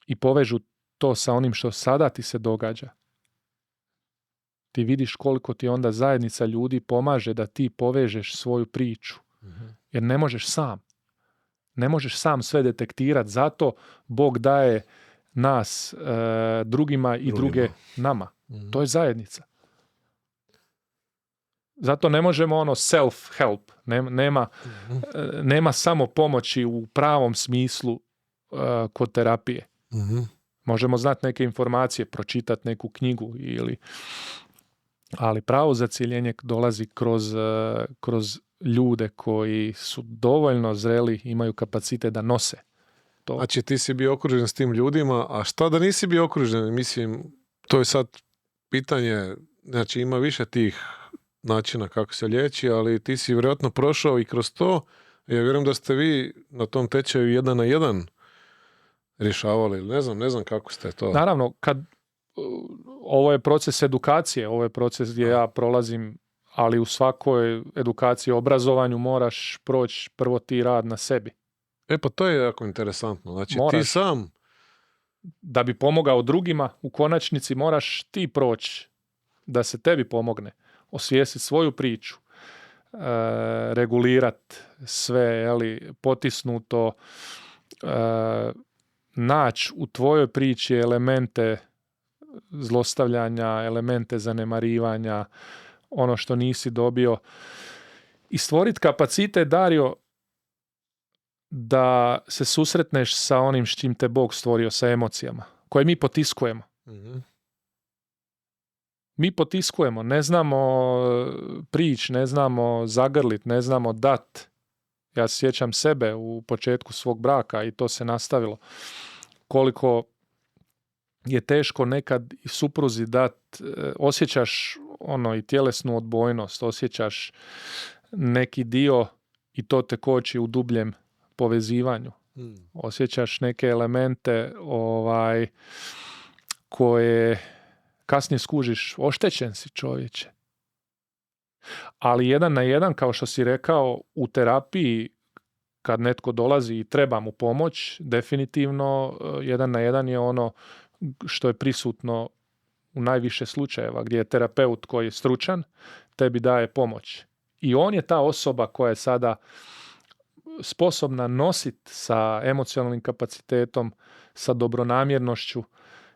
i povežu to sa onim što sada ti se događa, ti vidiš koliko ti onda zajednica ljudi pomaže da ti povežeš svoju priču. Jer ne možeš sam. Ne možeš sam sve detektirati, zato Bog daje nas drugima i druge nama. To je zajednica. Zato ne možemo self-help. Nema samo pomoći u pravom smislu kod terapije. Možemo znati neke informacije, pročitati neku knjigu, ali pravo zacijeljenje dolazi kroz ljude koji su dovoljno zreli, imaju kapacitet da nose to. Znači, ti si bio okružen s tim ljudima, a šta da nisi bio okružen? Mislim, to je sad pitanje, znači ima više tih načina kako se liječi, ali ti si vjerojatno prošao i kroz to. Ja vjerujem da ste vi na tom tečaju 1 na 1 rješavali. Ne znam kako ste to. Naravno, ovo je proces edukacije, ovo je proces gdje ja prolazim, ali u svakoj edukaciji, obrazovanju moraš proći prvo ti rad na sebi. Pa to je jako interesantno. Znači, moraš, ti sam... Da bi pomogao drugima, u konačnici moraš ti proći da se tebi pomogne. Osvijestiti svoju priču, regulirati sve, potisnuto, naći u tvojoj priči elemente zlostavljanja, elemente zanemarivanja, ono što nisi dobio, i stvoriti kapacitet, Dario, da se susretneš sa onim s čim te Bog stvorio, sa emocijama koje mi potiskujemo. Mi potiskujemo, ne znamo prići, ne znamo zagrlit, ne znamo dat. Ja sjećam sebe u početku svog braka i to se nastavilo. Koliko je teško nekad i supruzi dat, osjećaš i tjelesnu odbojnost, osjećaš neki dio i to te koči u dubljem povezivanju. Osjećaš neke elemente koje kasnije skužiš, oštećen si čovječe. Ali 1 na 1, kao što si rekao, u terapiji kad netko dolazi i treba mu pomoć, definitivno 1 na 1 je ono što je prisutno u najviše slučajeva, gdje je terapeut koji je stručan, tebi daje pomoć. I on je ta osoba koja je sada sposobna nositi sa emocionalnim kapacitetom, sa dobronamjernošću,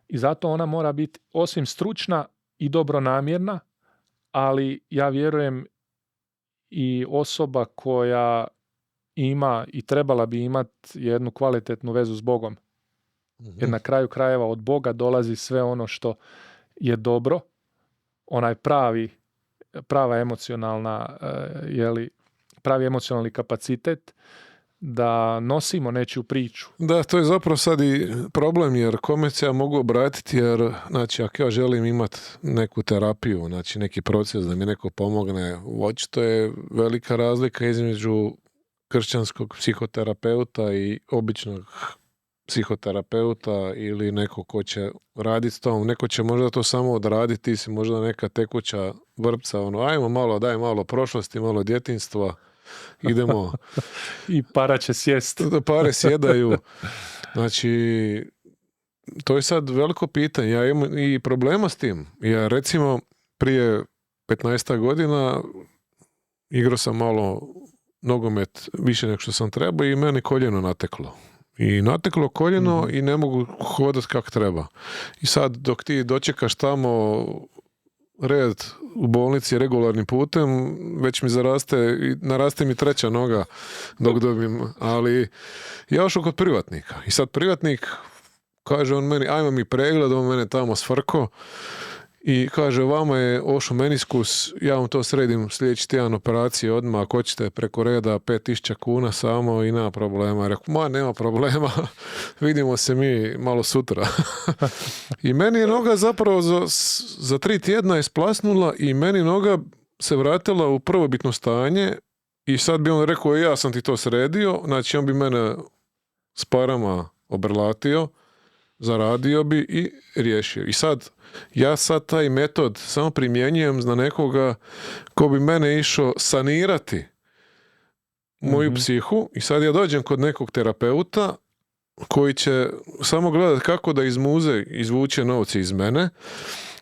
i zato ona mora biti osim stručna i dobronamjerna, ali ja vjerujem i osoba koja ima i trebala bi imati jednu kvalitetnu vezu s Bogom. Jer na kraju krajeva od Boga dolazi sve ono što je dobro, onaj prava emocionalna, pravi emocionalni kapacitet da nosimo nečiju priču. Da, to je zapravo sad i problem, jer kome se ja mogu obratiti, jer znači ako ja želim imati neku terapiju, znači neki proces da mi neko pomogne, očito je velika razlika između kršćanskog psihoterapeuta i običnog psihoterapeuta ili neko ko će raditi s tom. Neko će možda to samo odraditi, ti si možda neka tekuća vrpca, ajmo malo, daj malo prošlosti, malo djetinjstva, idemo. I para će sjest. Pare sjedaju. Znači, to je sad veliko pitanje. Ja imam i problema s tim. Ja recimo prije 15 godina igrao sam malo nogomet više nego što sam trebao i meni koljeno nateklo. I nateklo koljeno i ne mogu hodati kako treba. I sad dok ti dočekaš tamo red u bolnici regularnim putem, već mi naraste mi 3. noga dok dobijem, ali ja ošao kod privatnika. I sad privatnik kaže on meni, ajmo mi pregled, on mene tamo svrko i kaže, vama je ošao meniskus, ja vam to sredim sljedeći tjedan operacije odmah, ako hoćete preko reda 5.000 kuna samo i nema problema. Rekao, nema problema, vidimo se mi malo sutra. I meni je noga zapravo za 3 tjedna isplasnula i meni noga se vratila u prvobitno stanje i sad bi on rekao, ja sam ti to sredio, znači on bi mene s parama obrlatio, zaradio bi i riješio. I ja sad taj metod samo primjenjujem na nekoga ko bi mene išao sanirati moju psihu i sad ja dođem kod nekog terapeuta koji će samo gledati kako da izvuče novce iz mene.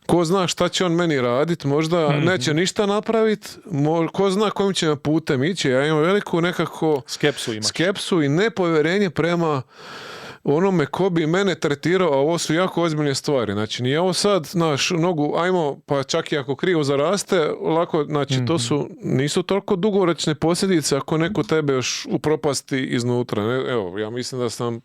Ko zna šta će on meni raditi, možda neće ništa napraviti, ko zna kojim će me putem ići. Ja imam veliku nekako skepsu i nepovjerenje prema onome ko bi mene tretirao, a ovo su jako ozbiljne stvari. Znači, nije ovo sad, nogu, ajmo, pa čak i ako krivo zaraste, lako, znači, nisu toliko dugoročne posljedice ako neko tebe još upropasti iznutra. Evo, ja mislim da sam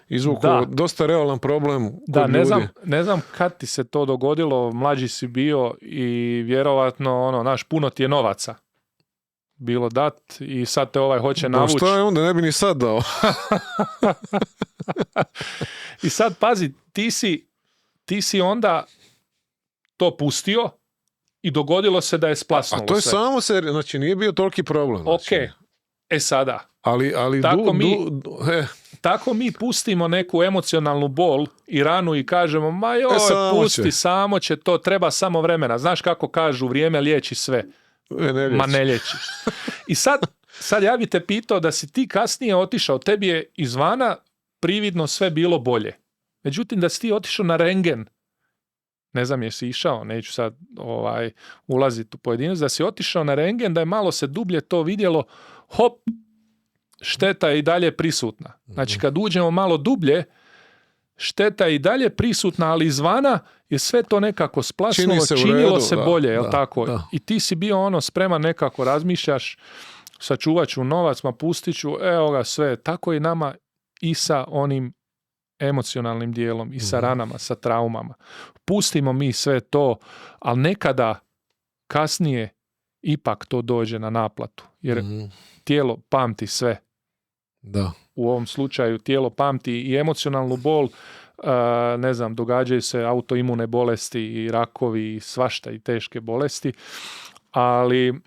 izvukao dosta realan problem kod ljudi. Ne znam kad ti se to dogodilo, mlađi si bio i vjerovatno, puno ti je novaca bilo dat i sad te hoće navući. Šta je onda, ne bi ni sad dao. I sad pazi, ti si onda to pustio i dogodilo se da je splasnulo. A to je sve. Samo serija, znači nije bio toliki problem. Znači. Ok, sada. Ali tako mi pustimo neku emocionalnu bol i ranu i kažemo, pusti, samo će to, treba samo vremena. Znaš kako kažu, vrijeme liječi sve. Ne liječi. I sad ja bi te pitao da si ti kasnije otišao, tebi je izvana prividno sve bilo bolje. Međutim, da si ti otišao na rentgen, ne znam jesi išao, neću sad ulaziti u pojedinost, da si otišao na rentgen, da je malo se dublje to vidjelo, hop, šteta je i dalje prisutna. Znači, kad uđemo malo dublje, šteta je i dalje prisutna, ali izvana je sve to nekako splasnulo, činilo se bolje, jel tako? Da. I ti si bio spreman nekako, razmišljaš, sačuvat ću novac, pustit ću, evo ga sve. Tako je nama i sa onim emocionalnim dijelom, i sa ranama, sa traumama. Pustimo mi sve to, ali nekada kasnije ipak to dođe na naplatu, jer tijelo pamti sve. Da. U ovom slučaju tijelo pamti i emocionalnu bol, događaju se autoimune bolesti i rakovi i svašta i teške bolesti, ali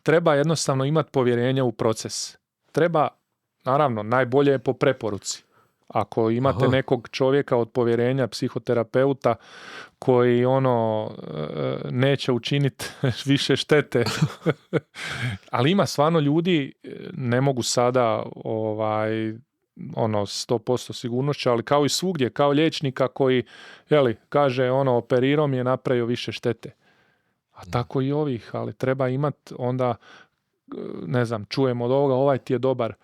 treba jednostavno imati povjerenje u proces. Treba, naravno, najbolje je po preporuci. Ako imate nekog čovjeka od povjerenja, psihoterapeuta, koji neće učiniti više štete. Ali ima stvarno ljudi, ne mogu sada 100% sigurnošću, ali kao i svugdje, kao liječnika koji, kaže, operirao mi je napravio više štete. A tako i ovih, ali treba imati onda, ne znam, čujemo od ovoga, ovaj ti je dobar,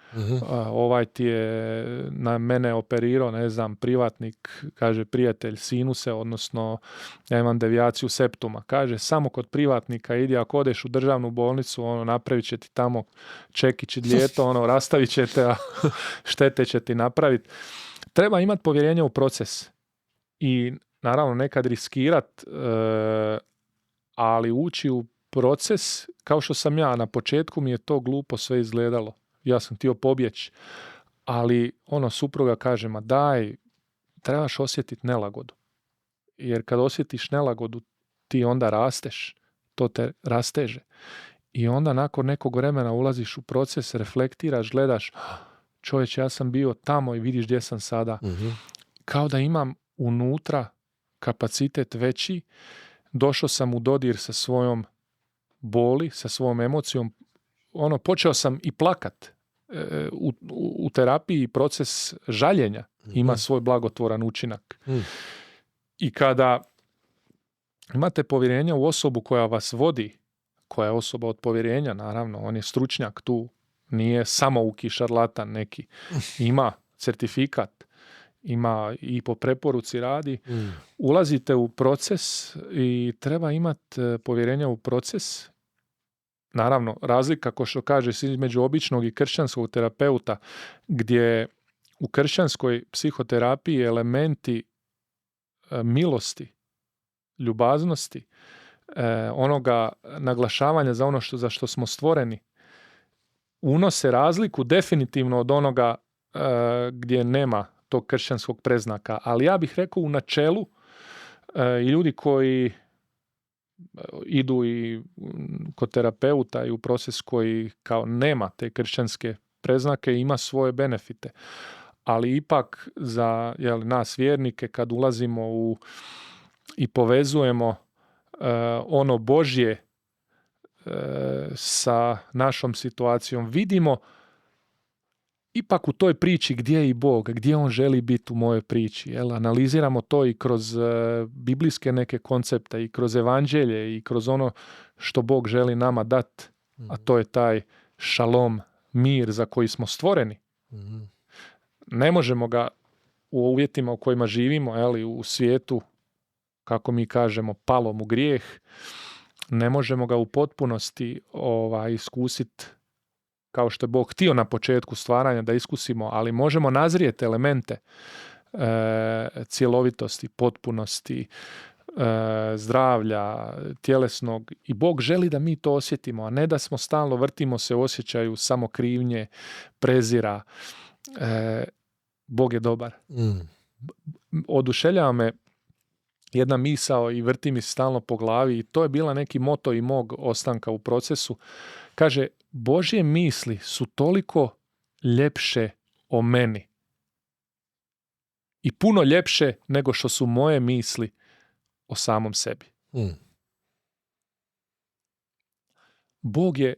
ovaj ti je na mene operirao, ne znam, privatnik, kaže prijatelj sinuse, odnosno ja imam devijaciju septuma, kaže samo kod privatnika idi, ako odeš u državnu bolnicu, napravit će ti tamo čekić i dlijeto, rastavit će te, a štete će ti napraviti. Treba imati povjerenje u proces i naravno nekad riskirat, ali ući u proces, kao što sam ja, na početku mi je to glupo sve izgledalo. Ja sam htio pobjeći. Ali supruga kaže, ma daj, trebaš osjetiti nelagodu. Jer kad osjetiš nelagodu, ti onda rasteš. To te rasteže. I onda nakon nekog vremena ulaziš u proces, reflektiraš, gledaš, čovječe, ja sam bio tamo i vidiš gdje sam sada. Kao da imam unutra kapacitet veći, došao sam u dodir sa svojom boli, sa svojom emocijom. Počeo sam i plakat. U terapiji proces žaljenja ima svoj blagotvoran učinak. I kada imate povjerenja u osobu koja vas vodi, koja je osoba od povjerenja, naravno, on je stručnjak tu, nije samouki šarlatan neki. Ima certifikat, ima i po preporuci radi. Ulazite u proces i treba imati povjerenja u proces. Naravno, razlika, ko što kaže, između običnog i kršćanskog terapeuta, gdje u kršćanskoj psihoterapiji elementi milosti, ljubaznosti, onoga naglašavanja za ono za što smo stvoreni, unose razliku definitivno od onoga gdje nema tog kršćanskog predznaka. Ali ja bih rekao u načelu i ljudi koji idu i kod terapeuta i u proces koji kao nema te kršćanske predznake, ima svoje benefite. Ali ipak za nas vjernike, kad ulazimo i povezujemo ono Božje sa našom situacijom, vidimo ipak u toj priči gdje je i Bog, gdje on želi biti u mojoj priči. Analiziramo to i kroz biblijske neke koncepte, i kroz evanđelje, i kroz ono što Bog želi nama dati, a to je taj šalom, mir za koji smo stvoreni. Ne možemo ga u uvjetima u kojima živimo, u svijetu, kako mi kažemo, palom u grijeh, ne možemo ga u potpunosti iskusiti kao što je Bog htio na početku stvaranja da iskusimo, ali možemo nazrijeti elemente cjelovitosti, potpunosti, zdravlja, tjelesnog, i Bog želi da mi to osjetimo, a ne da smo stalno vrtimo se u osjećaju samo krivnje, prezira. Bog je dobar. Oduševljava me jedna misao i vrti mi se stalno po glavi, i to je bila neki moto i mog ostanka u procesu. Kaže, Božje misli su toliko ljepše o meni i puno ljepše nego što su moje misli o samom sebi. Bog je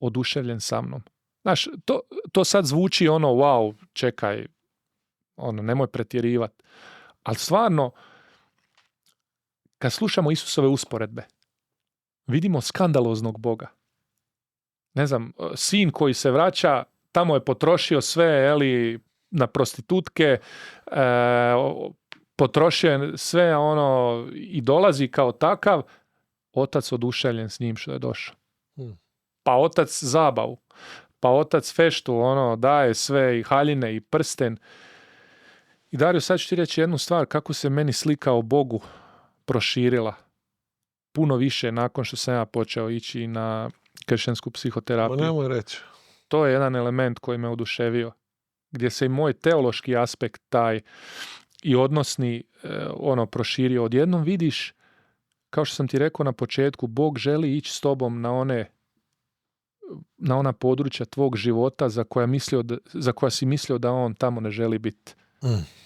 oduševljen sa mnom. Znaš, to sad zvuči wow, čekaj, nemoj pretjerivati. Ali stvarno, kad slušamo Isusove usporedbe, vidimo skandaloznog Boga. Ne znam, sin koji se vraća, tamo je potrošio sve, na prostitutke, potrošio je sve i dolazi kao takav, otac oduševljen s njim što je došao. Pa otac zabavu, pa otac feštu, daje sve, i haljine, i prsten. I Dario, sad ću ti reći jednu stvar, kako se meni slika o Bogu proširila. Puno više nakon što sam ja počeo ići na kršćansku psihoterapiju. Nemoj reći. To je jedan element koji me oduševio. Gdje se i moj teološki aspekt taj i odnosni proširio. Odjednom vidiš, kao što sam ti rekao na početku, Bog želi ići s tobom na one na ona područja tvog života za koja si mislio da on tamo ne želi biti.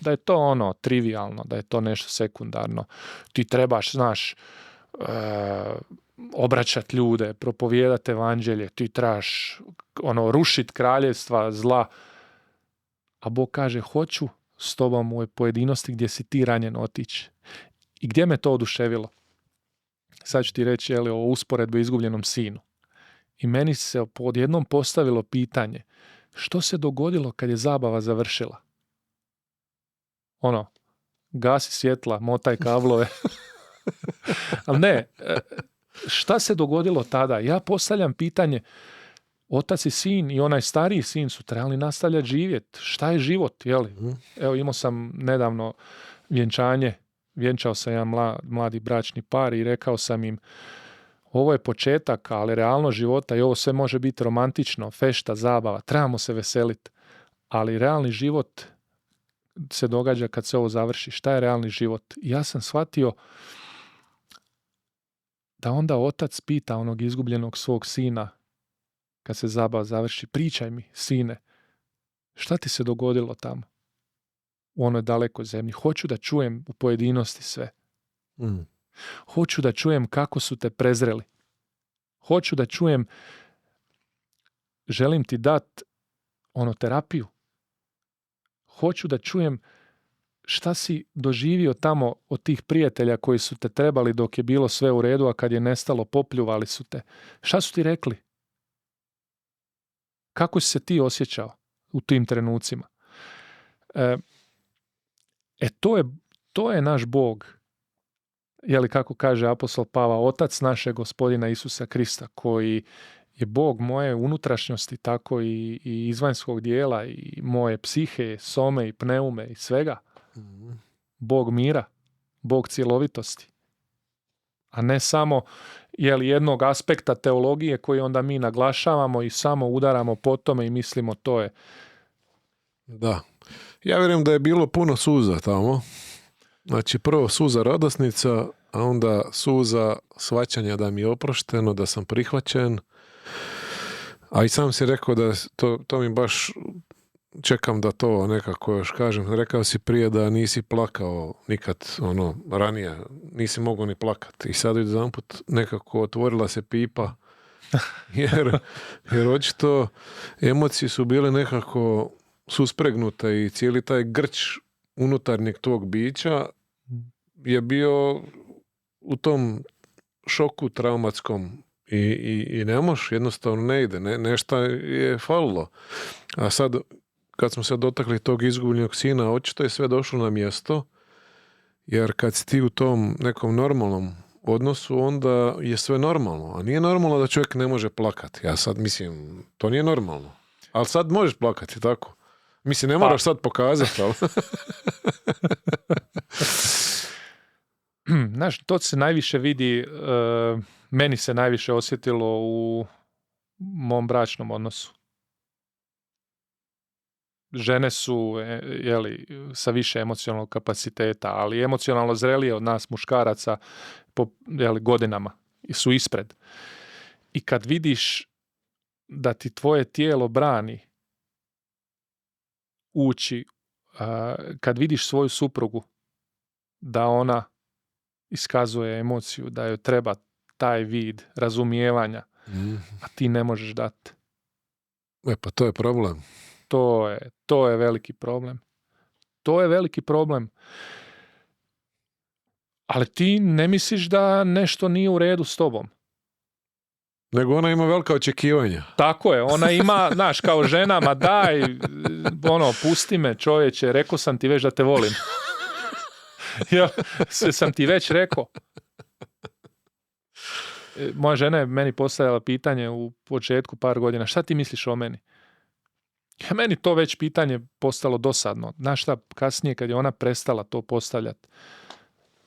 Da je to ono trivialno, da je to nešto sekundarno. Ti trebaš, znaš, obraćati ljude, propovijedati evanđelje, ti trebaš rušiti kraljevstva zla. A Bog kaže, hoću s tobom u ovoj pojedinosti gdje si ti ranjen otići. I gdje me to oduševilo? Sad ću ti reći o usporedbi o izgubljenom sinu. I meni se odjednom postavilo pitanje, što se dogodilo kad je zabava završila? Gasi svjetla, motaj kablove. Ali ne, šta se dogodilo tada? Ja postavljam pitanje, otac i sin i onaj stariji sin su trebali nastavljati živjeti. Šta je život? Jeli? Evo, imao sam nedavno vjenčanje, vjenčao sam jedan mladi bračni par i rekao sam im, ovo je početak, ali realno života i ovo sve može biti romantično, fešta, zabava, trebamo se veseliti. Ali realni život se događa kad se ovo završi. Šta je realni život? I ja sam shvatio da onda otac pita onog izgubljenog svog sina kad se zabava završi, pričaj mi, sine, šta ti se dogodilo tamo u onoj dalekoj zemlji? Hoću da čujem u pojedinosti sve. Hoću da čujem kako su te prezreli. Hoću da čujem, želim ti dat terapiju. Hoću da čujem šta si doživio tamo od tih prijatelja koji su te trebali dok je bilo sve u redu, a kad je nestalo popljuvali su te. Šta su ti rekli? Kako si se ti osjećao u tim trenucima? To je naš Bog. Jeli, kako kaže apostol Pava, otac našeg Gospodina Isusa Krista, koji je Bog moje unutrašnjosti, tako i izvanjskog dijela, i moje psihe, some i pneume i svega. Bog mira, Bog cjelovitosti. A ne samo jednog aspekta teologije koji onda mi naglašavamo i samo udaramo po tome i mislimo to je. Da. Ja vjerujem da je bilo puno suza tamo. Znači, prvo suza radosnica, a onda suza shvaćanja da mi je oprošteno, da sam prihvaćen. A i sam si rekao da to mi baš čekam da to nekako još kažem. Rekao si prije da nisi plakao nikad ranije, nisi mogao ni plakati. I sad jedanput nekako otvorila se pipa jer očito emocije su bile nekako suspregnute i cijeli taj grč unutarnjeg tvog bića je bio u tom šoku traumatskom i ne možeš, jednostavno ne ide, nešto je falilo. A sad, kad smo se dotakli tog izgubljenog sina, očito je sve došlo na mjesto, jer kad si ti u tom nekom normalnom odnosu, onda je sve normalno. A nije normalno da čovjek ne može plakati. Ja sad mislim, to nije normalno. Ali sad možeš plakati, tako? Mislim, ne moraš sad pokazati, ali... Znaš, to se najviše vidi, meni se najviše osjetilo u mom bračnom odnosu. Žene su sa više emocionalnog kapaciteta, ali emocionalno zrelije od nas muškaraca po godinama su ispred. I kad vidiš da ti tvoje tijelo brani ući, kad vidiš svoju suprugu da ona iskazuje emociju, da joj treba taj vid razumijevanja, a ti ne možeš dati. Pa to je problem. To je veliki problem. To je veliki problem. Ali ti ne misliš da nešto nije u redu s tobom. Nego ona ima velika očekivanja. Tako je, ona ima, znaš, kao žena, ma daj, pusti me čovječe, rekao sam ti već da te volim. Ja, sve sam ti već rekao. Moja žena je meni postavila pitanje u početku par godina, šta ti misliš o meni? Ja, meni to već pitanje postalo dosadno. Znaš šta, kasnije kad je ona prestala to postavljati,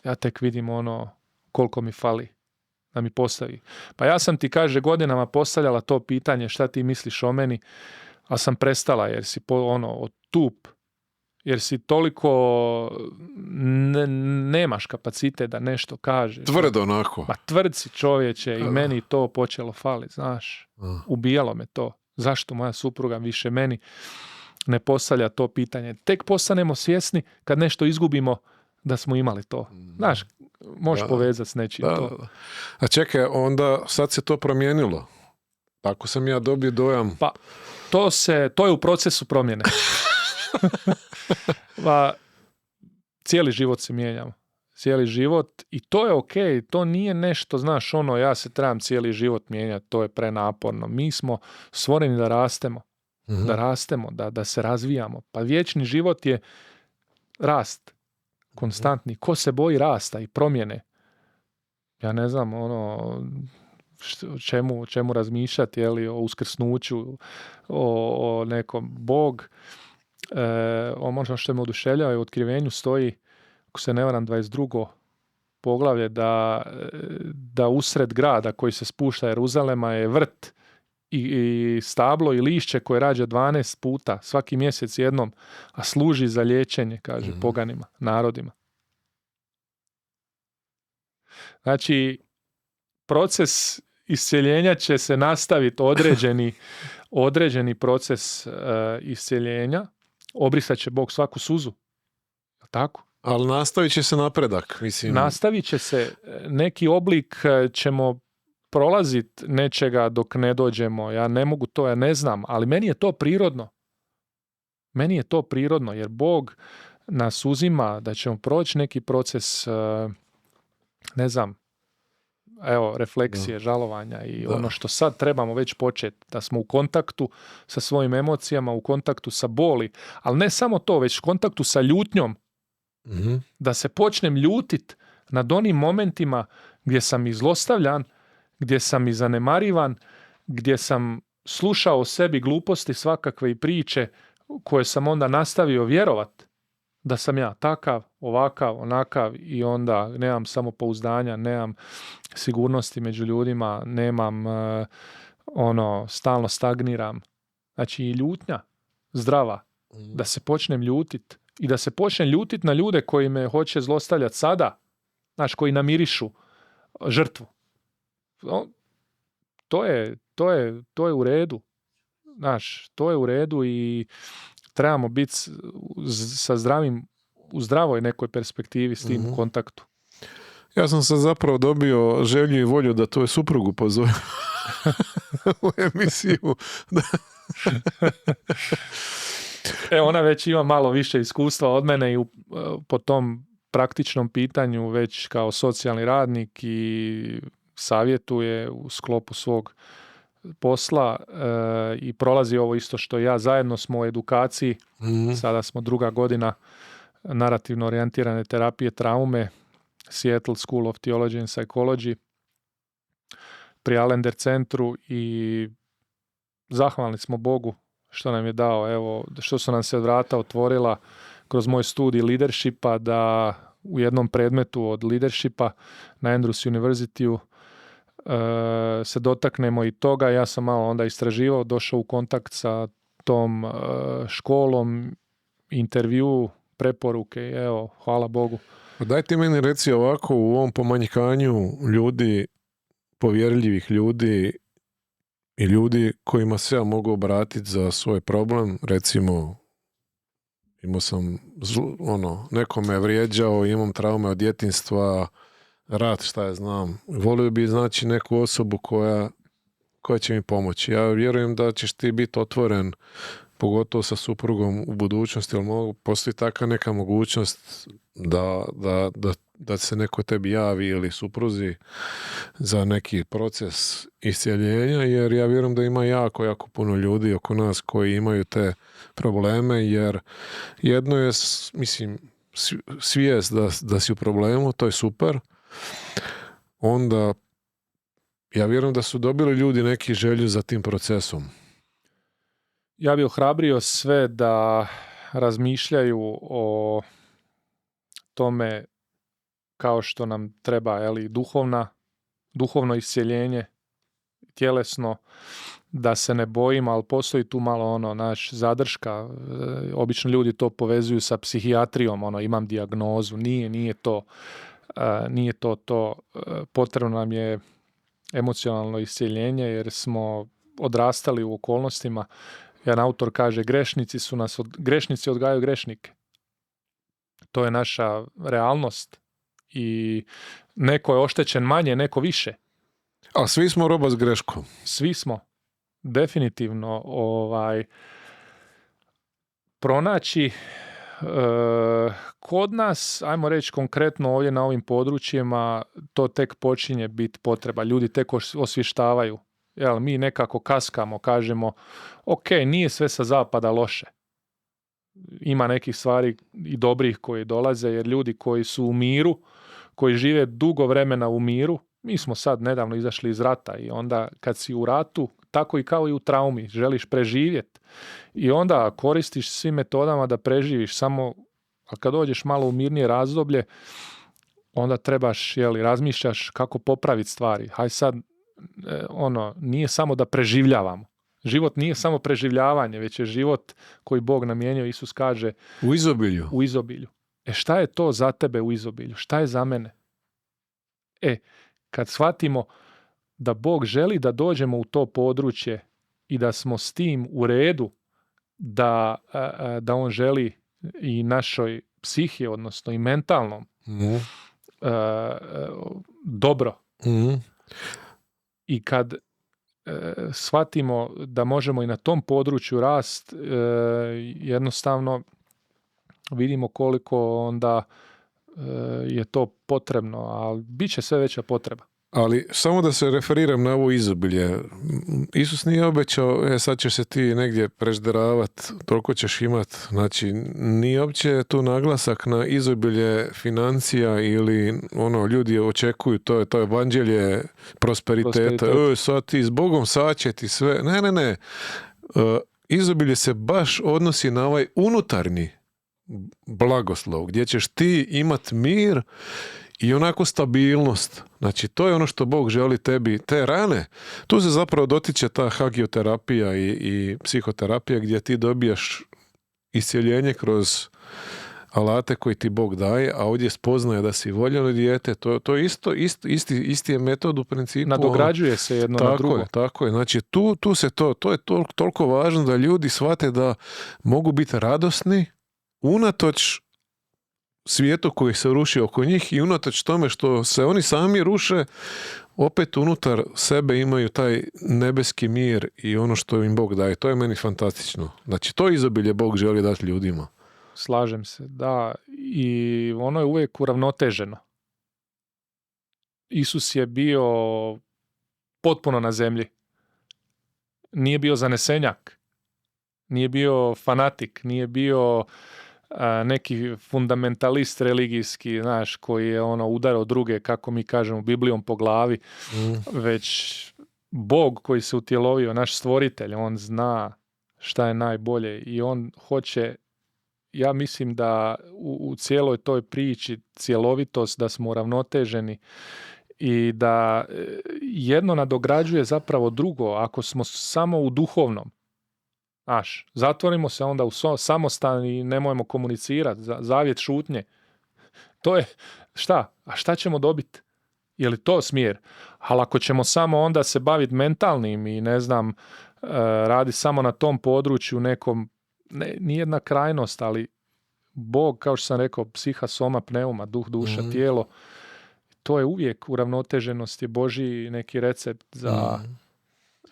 ja tek vidim koliko mi fali da mi postavi. Pa ja sam ti, kaže, godinama postavljala to pitanje šta ti misliš o meni, a sam prestala jer si tup. jer si toliko nemaš kapacitet da nešto kažeš. Tvrdo onako. Ma tvrd si, čovječe, i meni to počelo faliti, znaš. Ubijalo me to. Zašto moja supruga više meni ne postavlja to pitanje? Tek postanemo svjesni kad nešto izgubimo da smo imali to. Znaš, možeš povezati s nečim to. Da. A čekaj, onda sad se to promijenilo. Tako sam ja dobio dojam. Pa, to je u procesu promjene. Pa, cijeli život se mijenjamo. Cijeli život i to je okej, to nije nešto, znaš, ono, ja se trebam cijeli život mijenjati, to je prenaporno. Mi smo stvoreni da rastemo, da rastemo, da se razvijamo. Pa vječni život je rast, konstantni. Ko se boji rasta i promjene? Ja ne znam, ono, čemu razmišljati, je li, o uskrsnuću, o nekom Bog, možda što me oduševljava, u Otkrivenju stoji, ako se ne varam, 22. poglavlje, da usred grada koji se spušta Jeruzalema je vrt i stablo i lišće koje rađa 12 puta, svaki mjesec jednom, a služi za liječenje, kaže, poganima, narodima. Znači, proces isceljenja će se nastaviti, određeni proces isceljenja, obrisat će Bog svaku suzu. Tako? Ali nastavit će se napredak, mislim. Nastavit će se, neki oblik ćemo prolaziti nečega dok ne dođemo. Ja ne mogu to, ja ne znam, ali meni je to prirodno. Meni je to prirodno, jer Bog nas uzima da ćemo proći neki proces, ne znam, evo, refleksije, žalovanja i ono što sad trebamo već početi, da smo u kontaktu sa svojim emocijama, u kontaktu sa boli, ali ne samo to, već u kontaktu sa ljutnjom. Da se počnem ljutit nad onim momentima gdje sam i zlostavljan, gdje sam i zanemarivan, gdje sam slušao o sebi gluposti svakakve i priče koje sam onda nastavio vjerovat da sam ja takav, ovakav, onakav i onda nemam samopouzdanja, nemam sigurnosti među ljudima, nemam stalno stagniram. Znači i ljutnja zdrava, da se počnem ljutit i da se počnem ljutit na ljude koji me hoće zlostavljati sada, znači koji namirišu žrtvu. To je u redu. Znaš, to je u redu i trebamo biti u zdravoj nekoj perspektivi s tim u kontaktu. Ja sam sad zapravo dobio želju i volju da tvoju suprugu pozovem u emisiju. Ona već ima malo više iskustva od mene i po tom praktičnom pitanju već kao socijalni radnik i savjetuje u sklopu svog posla i prolazi ovo isto što ja. Zajedno smo u edukaciji, sada smo 2. godina narativno orijentirane terapije traume, Seattle School of Theology and Psychology pri Allender centru i zahvalni smo Bogu što nam je dao, evo, što su nam se vrata otvorila kroz moj studij leadershipa, da u jednom predmetu od leadershipa na Andrews University se dotaknemo i toga. Ja sam malo onda istraživao, došao u kontakt sa tom školom, intervju, preporuke i evo, hvala Bogu. Daj ti meni reci ovako, u ovom pomanjkanju ljudi, povjerljivih ljudi i ljudi kojima se ja mogu obratiti za svoj problem, recimo imao sam neko me vrijeđao, imam traume od djetinjstva, rat, šta ja znam. Volio bi znači neku osobu koja će mi pomoći. Ja vjerujem da ćeš ti biti otvoren, pogotovo sa suprugom u budućnosti, ali postoji takva neka mogućnost da se neko tebi javi ili supruzi za neki proces iscjeljenja, jer ja vjerujem da ima jako puno ljudi oko nas koji imaju te probleme, jer jedno je, mislim, svijest da si u problemu, to je super. Onda ja vjerujem da su dobili ljudi neki želju za tim procesom. Ja bih ohrabrio sve da razmišljaju o tome kao što nam treba, duhovno iscjeljenje, tjelesno, da se ne bojimo, ali postoji tu malo naš zadrška. Obično ljudi to povezuju sa psihijatrijom, imam dijagnozu. Nije to. Nije to. Potrebno nam je emocionalno iscjeljenje jer smo odrastali u okolnostima. Jedan autor kaže, grešnici odgajaju grešnike. To je naša realnost i neko je oštećen manje, neko više. A svi smo roba s greškom. Svi smo. Definitivno pronaći kod nas, ajmo reći konkretno ovdje na ovim područjima, to tek počinje biti potreba. Ljudi tek osvještavaju. Jel, mi nekako kaskamo, kažemo, ok, nije sve sa zapada loše. Ima nekih stvari i dobrih koji dolaze, jer ljudi koji su u miru, koji žive dugo vremena u miru, mi smo sad nedavno izašli iz rata i onda kad si u ratu, tako i kao i u traumi, želiš preživjeti i onda koristiš svim metodama da preživiš, samo a kad dođeš malo u mirnije razdoblje, onda trebaš, razmišljaš kako popraviti stvari. Haj sad, nije samo da preživljavamo. Život nije samo preživljavanje, već je život koji Bog namijenio, Isus kaže, u izobilju. U izobilju. Šta je to za tebe u izobilju? Šta je za mene? Kad shvatimo da Bog želi da dođemo u to područje i da smo s tim u redu, da on želi i našoj psihi, odnosno i mentalnom, dobro. I kad shvatimo da možemo i na tom području rast, jednostavno vidimo koliko onda je to potrebno, ali bit će sve veća potreba. Ali samo da se referiram na ovo izobilje. Isus nije obećao, sad ćeš se ti negdje prežderavat, toliko ćeš imat. Znači, nije uopće tu naglasak na izobilje financija ili ljudi očekuju, to je evanđelje prosperiteta. Sad ti s Bogom saće ti sve. Ne. Izobilje se baš odnosi na ovaj unutarnji blagoslov, gdje ćeš ti imat mir i onako stabilnost. Znači, to je ono što Bog želi tebi. Te rane, tu se zapravo dotiče ta hagioterapija i psihoterapija gdje ti dobijaš iscjeljenje kroz alate koji ti Bog daje, a ovdje spoznaje da si voljeno dijete. To je isti je metod u principu. Nadograđuje se jedno na drugo. Tako je. Znači, tu se to je toliko važno da ljudi shvate da mogu biti radosni unatoč svijetu koji se ruši oko njih i unatoč tome što se oni sami ruše, opet unutar sebe imaju taj nebeski mir i ono što im Bog daje. To je meni fantastično. Znači, to izobilje Bog želi dati ljudima. Slažem se, da. I ono je uvijek uravnoteženo. Isus je bio potpuno na zemlji. Nije bio zanesenjak. Nije bio fanatik. Nije bio neki fundamentalist religijski, koji je udarao druge, kako mi kažemo, Biblijom po glavi, već Bog koji se utjelovio, naš stvoritelj, on zna šta je najbolje i on hoće, ja mislim da u cijeloj toj priči cjelovitost, da smo uravnoteženi i da jedno nadograđuje zapravo drugo. Ako smo samo u duhovnom, zatvorimo se onda u samostan i nemojmo komunicirati, zavjet šutnje. To je šta? A šta ćemo dobiti? Je li to smjer? Ali ako ćemo samo onda se baviti mentalnim i radi samo na tom području nekom, nijedna krajnost, ali Bog, kao što sam rekao, psiha, soma, pneuma, duh, duša, tijelo, to je uvijek uravnoteženost, je Božji neki recept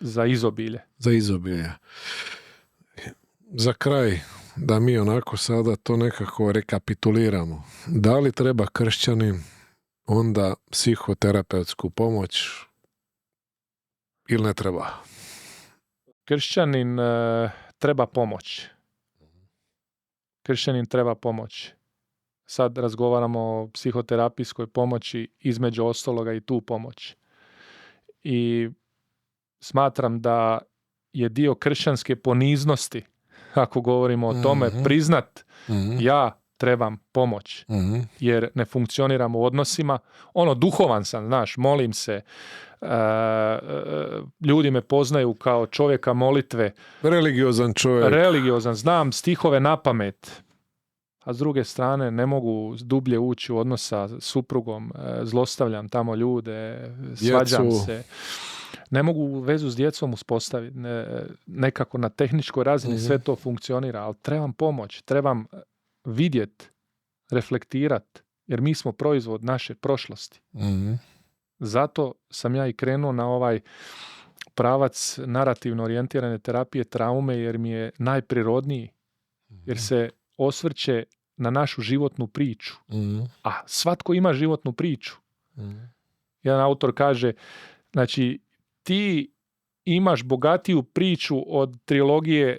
za izobilje. Za izobilje. Za kraj, da mi onako sada to nekako rekapituliramo. Da li treba kršćanin onda psihoterapeutsku pomoć ili ne treba? Kršćanin treba pomoć. Kršćanin treba pomoć. Sad razgovaramo o psihoterapijskoj pomoći, između ostaloga i tu pomoć. I smatram da je dio kršćanske poniznosti, ako govorimo o tome, priznat ja trebam pomoć, jer ne funkcioniram u odnosima. Duhovan sam, molim se, ljudi me poznaju kao čovjeka molitve, Religiozan čovjek. religiozan, znam stihove na pamet, a s druge strane ne mogu dublje ući u odnos sa suprugom, zlostavljam tamo ljude, svađam se. Ne mogu vezu s djecom uspostaviti. Nekako na tehničkoj razini sve to funkcionira, ali trebam pomoć, trebam vidjet, reflektirat, jer mi smo proizvod naše prošlosti. Zato sam ja i krenuo na ovaj pravac narativno orijentirane terapije traume, jer mi je najprirodniji, jer se osvrće na našu životnu priču. A svatko ima životnu priču. Jedan autor kaže, znači, ti imaš bogatiju priču od trilogije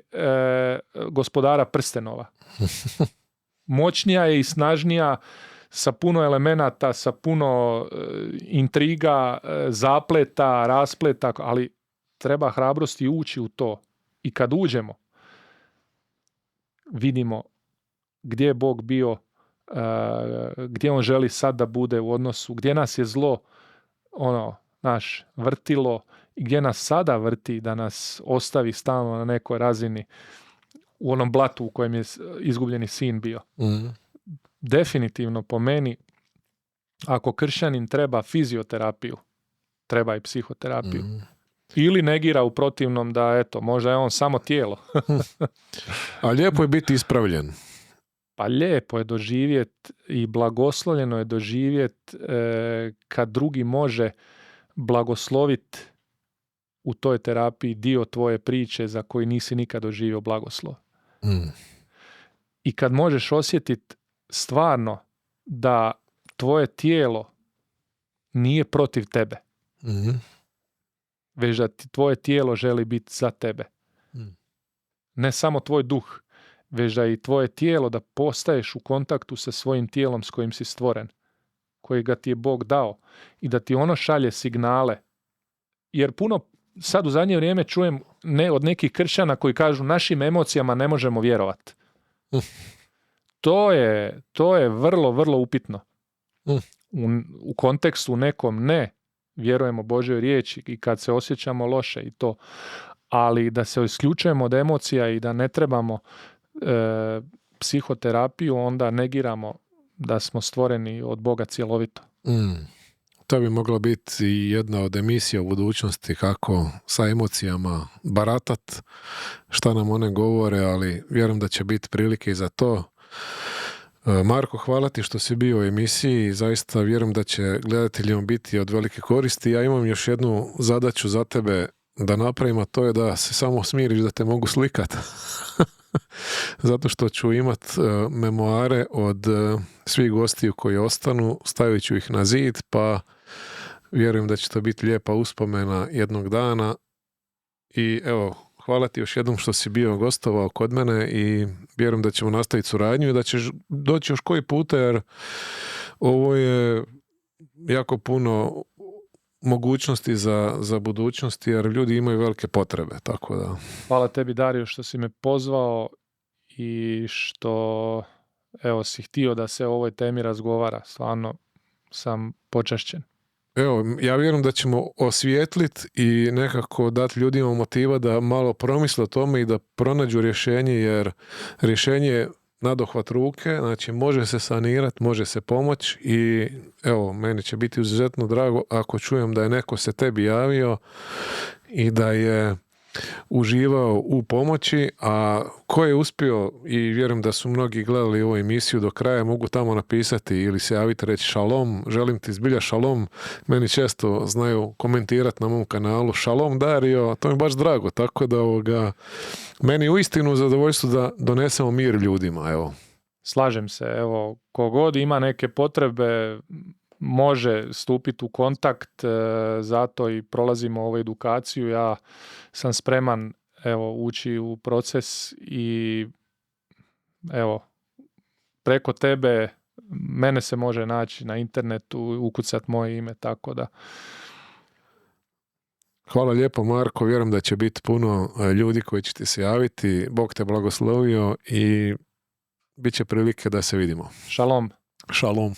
Gospodara prstenova. Moćnija je i snažnija, sa puno elemenata, sa puno intriga, zapleta, raspleta, ali treba hrabrosti ući u to. I kad uđemo, vidimo gdje je Bog bio, gdje on želi sad da bude u odnosu, gdje nas je zlo naš vrtilo i gdje nas sada vrti da nas ostavi stalno na nekoj razini u onom blatu u kojem je izgubljeni sin bio. Definitivno po meni, ako kršćanin treba fizioterapiju, treba i psihoterapiju. Ili negira u protivnom da, eto, možda je on samo tijelo. A lijepo je biti ispravljen. Pa lijepo je doživjeti i blagoslovljeno je doživjeti kad drugi može blagosloviti u toj terapiji dio tvoje priče za koji nisi nikad doživio blagoslov. I kad možeš osjetiti stvarno da tvoje tijelo nije protiv tebe, već da ti tvoje tijelo želi biti za tebe. Ne samo tvoj duh, već da i tvoje tijelo, da postaješ u kontaktu sa svojim tijelom s kojim si stvoren, kojega ti je Bog dao, i da ti ono šalje signale. Jer puno sad u zadnje vrijeme čujem od nekih kršćana koji kažu našim emocijama ne možemo vjerovati. To je vrlo, vrlo upitno. U kontekstu nekom ne vjerujemo Božjoj riječi i kad se osjećamo loše i to. Ali da se isključujemo od emocija i da ne trebamo psihoterapiju, onda negiramo da smo stvoreni od Boga cjelovito. To bi mogla biti i jedna od emisija u budućnosti, kako sa emocijama baratat, šta nam one govore, ali vjerujem da će biti prilike i za to. Marko, hvala ti što si bio u emisiji, zaista vjerujem da će gledateljima biti od velike koristi. Ja imam još jednu zadaću za tebe da napravim, a to je da se samo smiriš da te mogu slikat. Zato što ću imat memoare od svih gostiju koji ostanu, stavit ću ih na zid, pa vjerujem da će to biti lijepa uspomena jednog dana. I evo, hvala ti još jednom što si bio gostovao kod mene i vjerujem da ćemo nastaviti suradnju i da ćeš doći još koji puta, jer ovo je jako puno mogućnosti za budućnost, jer ljudi imaju velike potrebe, tako da. Hvala tebi, Dario, što si me pozvao i što si htio da se o ovoj temi razgovara. Stvarno sam počašćen. Evo, ja vjerujem da ćemo osvijetliti i nekako dati ljudima motiva da malo promisle o tome i da pronađu rješenje, jer rješenje je nadohvat ruke, znači može se sanirati, može se pomoći i evo, meni će biti izuzetno drago ako čujem da je neko se tebi javio i da je uživao u pomoći, a ko je uspio, i vjerujem da su mnogi gledali ovu emisiju do kraja, mogu tamo napisati ili se javiti, reći šalom, želim ti zbilja šalom. Meni često znaju komentirati na mom kanalu šalom Dario, to mi je baš drago, tako da meni je uistinu zadovoljstvo da donesemo mir ljudima. Evo. Slažem se, evo, kogod ima neke potrebe može stupiti u kontakt, zato i prolazimo ovu edukaciju. Ja sam spreman ući u proces i preko tebe mene se može naći na internetu, ukucat moje ime, tako da. Hvala lijepo, Marko, vjerujem da će biti puno ljudi koji će ti se javiti. Bog te blagoslovio i bit će prilike da se vidimo. Šalom. Šalom.